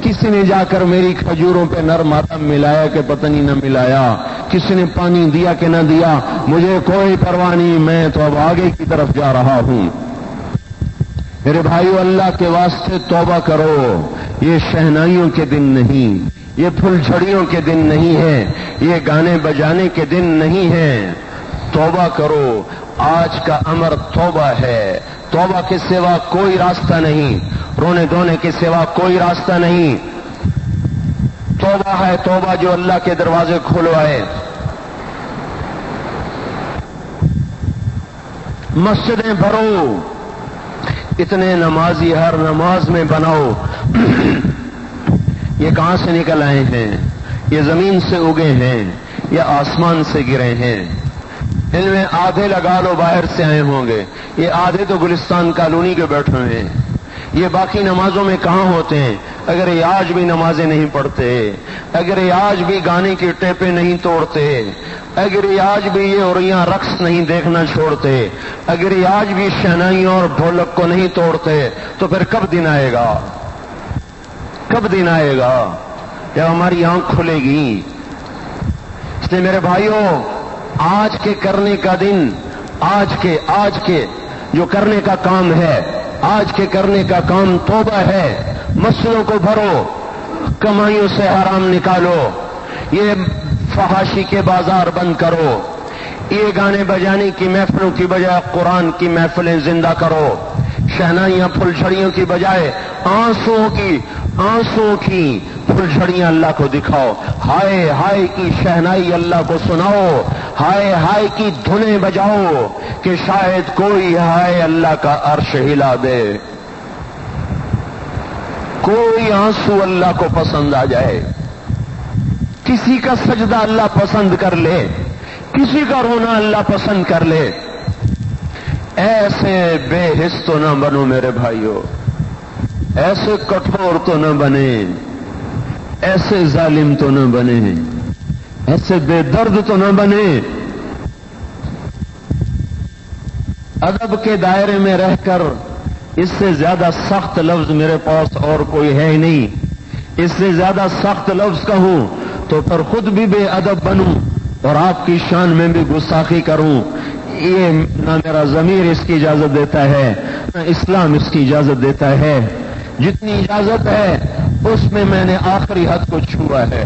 کسی نے جا کر میری کھجوروں پہ نر مادہ ملایا کہ پتہ نہیں نہ ملایا، کسی نے پانی دیا کہ نہ دیا، مجھے کوئی پرواہ نہیں، میں تو اب آگے کی طرف جا رہا ہوں. میرے بھائیو، اللہ کے واسطے توبہ کرو. یہ شہنائیوں کے دن نہیں، یہ پھل جھڑیوں کے دن نہیں ہے، یہ گانے بجانے کے دن نہیں ہے. توبہ کرو. آج کا امر توبہ ہے. توبہ کے سوا کوئی راستہ نہیں، رونے دھونے کے سوا کوئی راستہ نہیں. توبہ ہے توبہ جو اللہ کے دروازے کھلوائے. مسجدیں بھرو، اتنے نمازی ہر نماز میں بناؤ. یہ کہاں سے نکل آئے ہیں؟ یہ زمین سے اگے ہیں یا آسمان سے گرے ہیں؟ ان میں آدھے لگا لو باہر سے آئے ہوں گے، یہ آدھے تو گلستان کالونی کے بیٹھے ہوئے ہیں. یہ باقی نمازوں میں کہاں ہوتے ہیں؟ اگر یہ آج بھی نمازیں نہیں پڑھتے، اگر یہ آج بھی گانے کی ٹیپیں نہیں توڑتے، اگر یہ آج بھی یہ اور یہاں رقص نہیں دیکھنا چھوڑتے، اگر یہ آج بھی شہنائیوں اور ڈھولک کو نہیں توڑتے، تو پھر کب دن آئے گا؟ کب دن آئے گا جب ہماری آنکھ کھلے گی؟ اس لیے میرے بھائیوں، آج کے کرنے کا دن، آج کے جو کرنے کا کام ہے، آج کے کرنے کا کام توبہ ہے. مسجدوں کو بھرو، کمائیوں سے حرام نکالو. یہ فحاشی کے بازار بند کرو، یہ گانے بجانے کی محفلوں کی بجائے قرآن کی محفلیں زندہ کرو، شہنائیاں پھلجھڑیوں کی بجائے آنسوں کی پھلجھڑیاں اللہ کو دکھاؤ، ہائے ہائے کی شہنائی اللہ کو سناؤ، ہائے ہائے کی دھنیں بجاؤ کہ شاید کوئی ہائے اللہ کا عرش ہلا دے، کوئی آنسو اللہ کو پسند آ جائے، کسی کا سجدہ اللہ پسند کر لے، کسی کا رونا اللہ پسند کر لے۔ ایسے بے حس تو نہ بنو میرے بھائیو، ایسے کٹھور تو نہ بنے، ایسے ظالم تو نہ بنے، ایسے بے درد تو نہ بنے۔ ادب کے دائرے میں رہ کر اس سے زیادہ سخت لفظ میرے پاس اور کوئی ہے ہی نہیں، اس سے زیادہ سخت لفظ کہوں تو پھر خود بھی بے ادب بنوں اور آپ کی شان میں بھی گستاخی کروں، یہ نہ میرا ضمیر اس کی اجازت دیتا ہے نہ اسلام اس کی اجازت دیتا ہے۔ جتنی اجازت ہے اس میں میں نے آخری حد کو چھوا ہے۔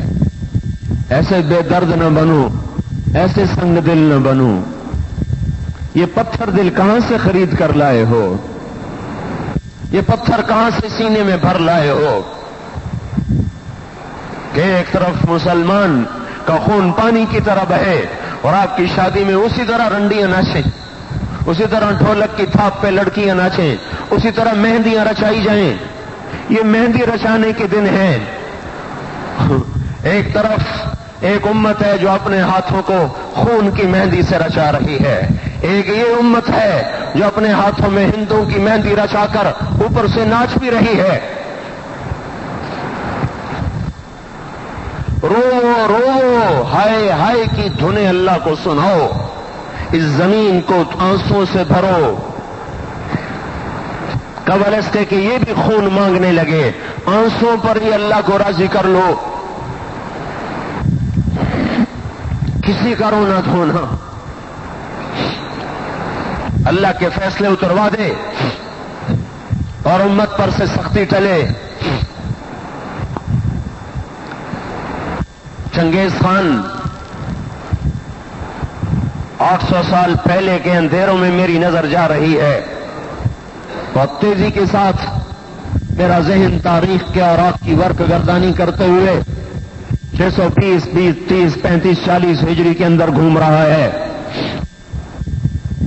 ایسے بے درد نہ بنو، ایسے سنگ دل نہ بنو۔ یہ پتھر دل کہاں سے خرید کر لائے ہو؟ یہ پتھر کہاں سے سینے میں بھر لائے ہو کہ ایک طرف مسلمان کا خون پانی کی طرح بہے اور آپ کی شادی میں اسی طرح رنڈیاں ناچیں، اسی طرح ڈھولک کی تھاپ پہ لڑکیاں ناچیں، اسی طرح مہندیاں رچائی جائیں۔ یہ مہندی رچانے کے دن ہیں۔ ایک طرف ایک امت ہے جو اپنے ہاتھوں کو خون کی مہندی سے رچا رہی ہے، ایک یہ امت ہے جو اپنے ہاتھوں میں ہندوؤں کی مہندی رچا کر اوپر سے ناچ بھی رہی ہے۔ رو رو ہائے ہائے کی دھنیں اللہ کو سناؤ، اس زمین کو آنسوں سے بھرو، قبل اس کے کہ یہ بھی خون مانگنے لگے، آنسوں پر ہی اللہ کو راضی کر لو۔ کسی کا رونا دھونا، اللہ کے فیصلے اتروا دے اور امت پر سے سختی ٹلے۔ چنگیز خان 800 سال پہلے کے اندھیروں میں میری نظر جا رہی ہے، بہت تیزی کے ساتھ میرا ذہن تاریخ کے اوراق کی ورق گردانی کرتے ہوئے 620 20 30 35 40 ہجری کے اندر گھوم رہا ہے،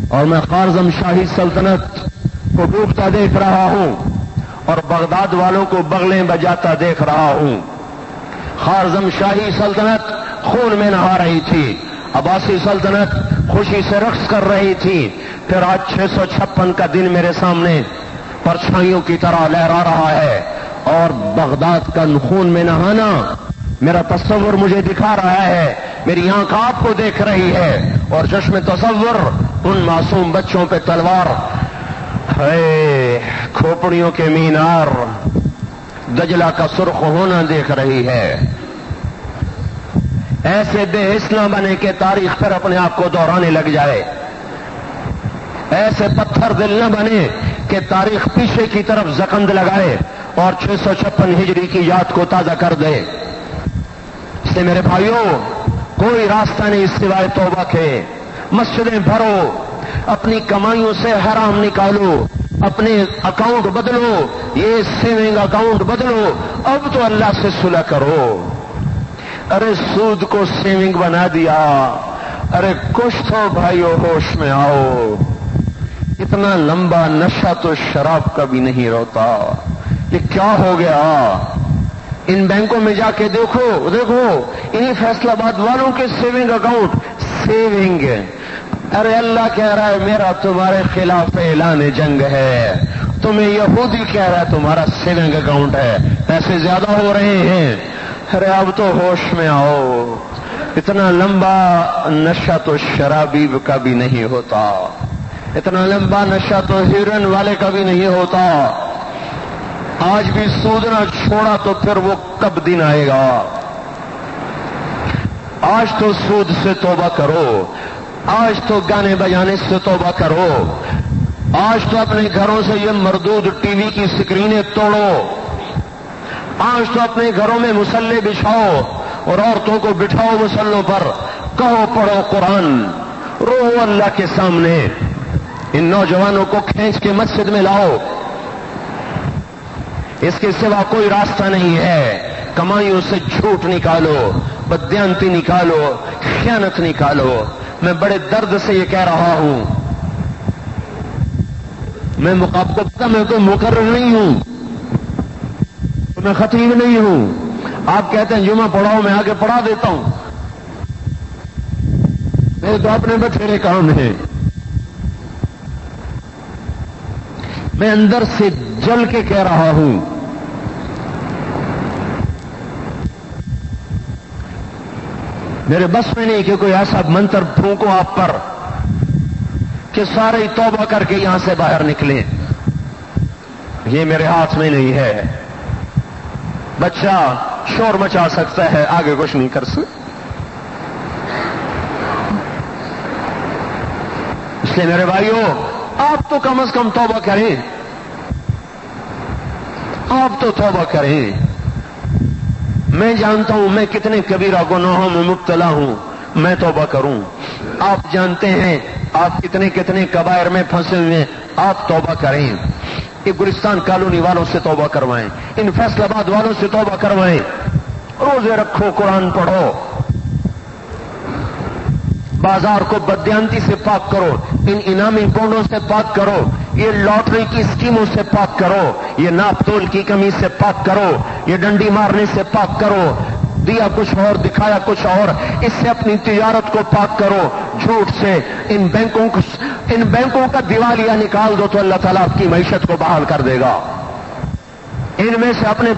اور میں خوارزم شاہی سلطنت کو ڈوبتا دیکھ رہا ہوں اور بغداد والوں کو بغلیں بجاتا دیکھ رہا ہوں۔ خوارزم شاہی سلطنت خون میں نہا رہی تھی، عباسی سلطنت خوشی سے رقص کر رہی تھی، پھر آج 656 کا دن میرے سامنے پرچھائیوں کی طرح لہرا رہا ہے، اور بغداد کا خون میں نہانا میرا تصور مجھے دکھا رہا ہے، میری آنکھ آپ کو دیکھ رہی ہے، اور چشم تصور ان معصوم بچوں پہ تلوار ہے، کھوپڑیوں کے مینار دجلہ کا سرخ ہونا دیکھ رہی ہے۔ ایسے بے حس نہ بنے کہ تاریخ پھر اپنے آپ کو دہرانے لگ جائے، ایسے پتھر دل نہ بنے کہ تاریخ پیچھے کی طرف زکند لگائے اور 656 ہجری کی یاد کو تازہ کر دے۔ اس لیے میرے بھائیوں، کوئی راستہ نہیں سوائے توبہ کے۔ مسجدیں بھرو، اپنی کمائیوں سے حرام نکالو، اپنے اکاؤنٹ بدلو، یہ سیونگ اکاؤنٹ بدلو، اب تو اللہ سے صلح کرو۔ ارے سود کو سیونگ بنا دیا، ارے کچھ تو بھائیو ہوش میں آؤ، اتنا لمبا نشہ تو شراب کا بھی نہیں روتا، یہ کیا ہو گیا؟ ان بینکوں میں جا کے دیکھو انہی فیصل آباد والوں کے سیونگ اکاؤنٹ سیونگ، ارے اللہ کہہ رہا ہے میرا تمہارے خلاف اعلان جنگ ہے، تمہیں یہودی کہہ رہا ہے تمہارا سیونگ اکاؤنٹ ہے، پیسے زیادہ ہو رہے ہیں۔ ارے اب تو ہوش میں آؤ، اتنا لمبا نشہ تو شرابی کا بھی نہیں ہوتا، اتنا لمبا نشہ تو ہیروئن والے کا بھی نہیں ہوتا۔ آج بھی سودنا چھوڑا تو پھر وہ کب دن آئے گا؟ آج تو سود سے توبہ کرو، آج تو گانے بجانے سے توبہ کرو، آج تو اپنے گھروں سے یہ مردود ٹی وی کی سکرینیں توڑو، آج تو اپنے گھروں میں مصلے بچھاؤ اور عورتوں کو بٹھاؤ مسلوں پر، کہو پڑھو قرآن، رو اللہ کے سامنے، ان نوجوانوں کو کھینچ کے مسجد میں لاؤ، اس کے سوا کوئی راستہ نہیں ہے۔ کمائیوں سے جھوٹ نکالو، بددیانتی نکالو، خیانت نکالو۔ میں بڑے درد سے یہ کہہ رہا ہوں، میں مقابلہ میں کوئی مقرر نہیں ہوں، میں خطیب نہیں ہوں۔ آپ کہتے ہیں جمعہ پڑھاؤ، میں آگے پڑھا دیتا ہوں، میرے تو اپنے بتھیرے کام ہیں۔ میں اندر سے جل کے کہہ رہا ہوں، میرے بس میں نہیں کہ کوئی ایسا منتر پھونکو آپ پر کہ سارے توبہ کر کے یہاں سے باہر نکلیں، یہ میرے ہاتھ میں نہیں ہے۔ بچہ شور مچا سکتا ہے، آگے کچھ نہیں کر سکتا۔ اس لیے میرے بھائیوں، آپ تو کم از کم توبہ کریں، آپ تو توبہ کریں۔ میں جانتا ہوں میں کتنے کبیرہ گناہوں میں مبتلا ہوں، میں توبہ کروں۔ آپ جانتے ہیں آپ کتنے کتنے کبائر میں پھنسے ہوئے ہیں، آپ توبہ کریں۔ یہ گلستان کالونی والوں سے توبہ کروائیں، ان فیصل آباد والوں سے توبہ کروائیں، روزے رکھو، قرآن پڑھو، بازار کو بددیانتی سے پاک کرو، ان انعامی بونڈوں سے پاک کرو، یہ لاٹری کی اسکیموں سے پاک کرو، یہ ناپ تول کی کمی سے پاک کرو، یہ ڈنڈی مارنے سے پاک کرو، دیا کچھ اور دکھایا کچھ اور، اس سے اپنی تجارت کو پاک کرو، جھوٹ سے۔ ان بینکوں کا دیوالیہ نکال دو تو اللہ تعالیٰ آپ کی معیشت کو بحال کر دے گا۔ ان میں سے اپنے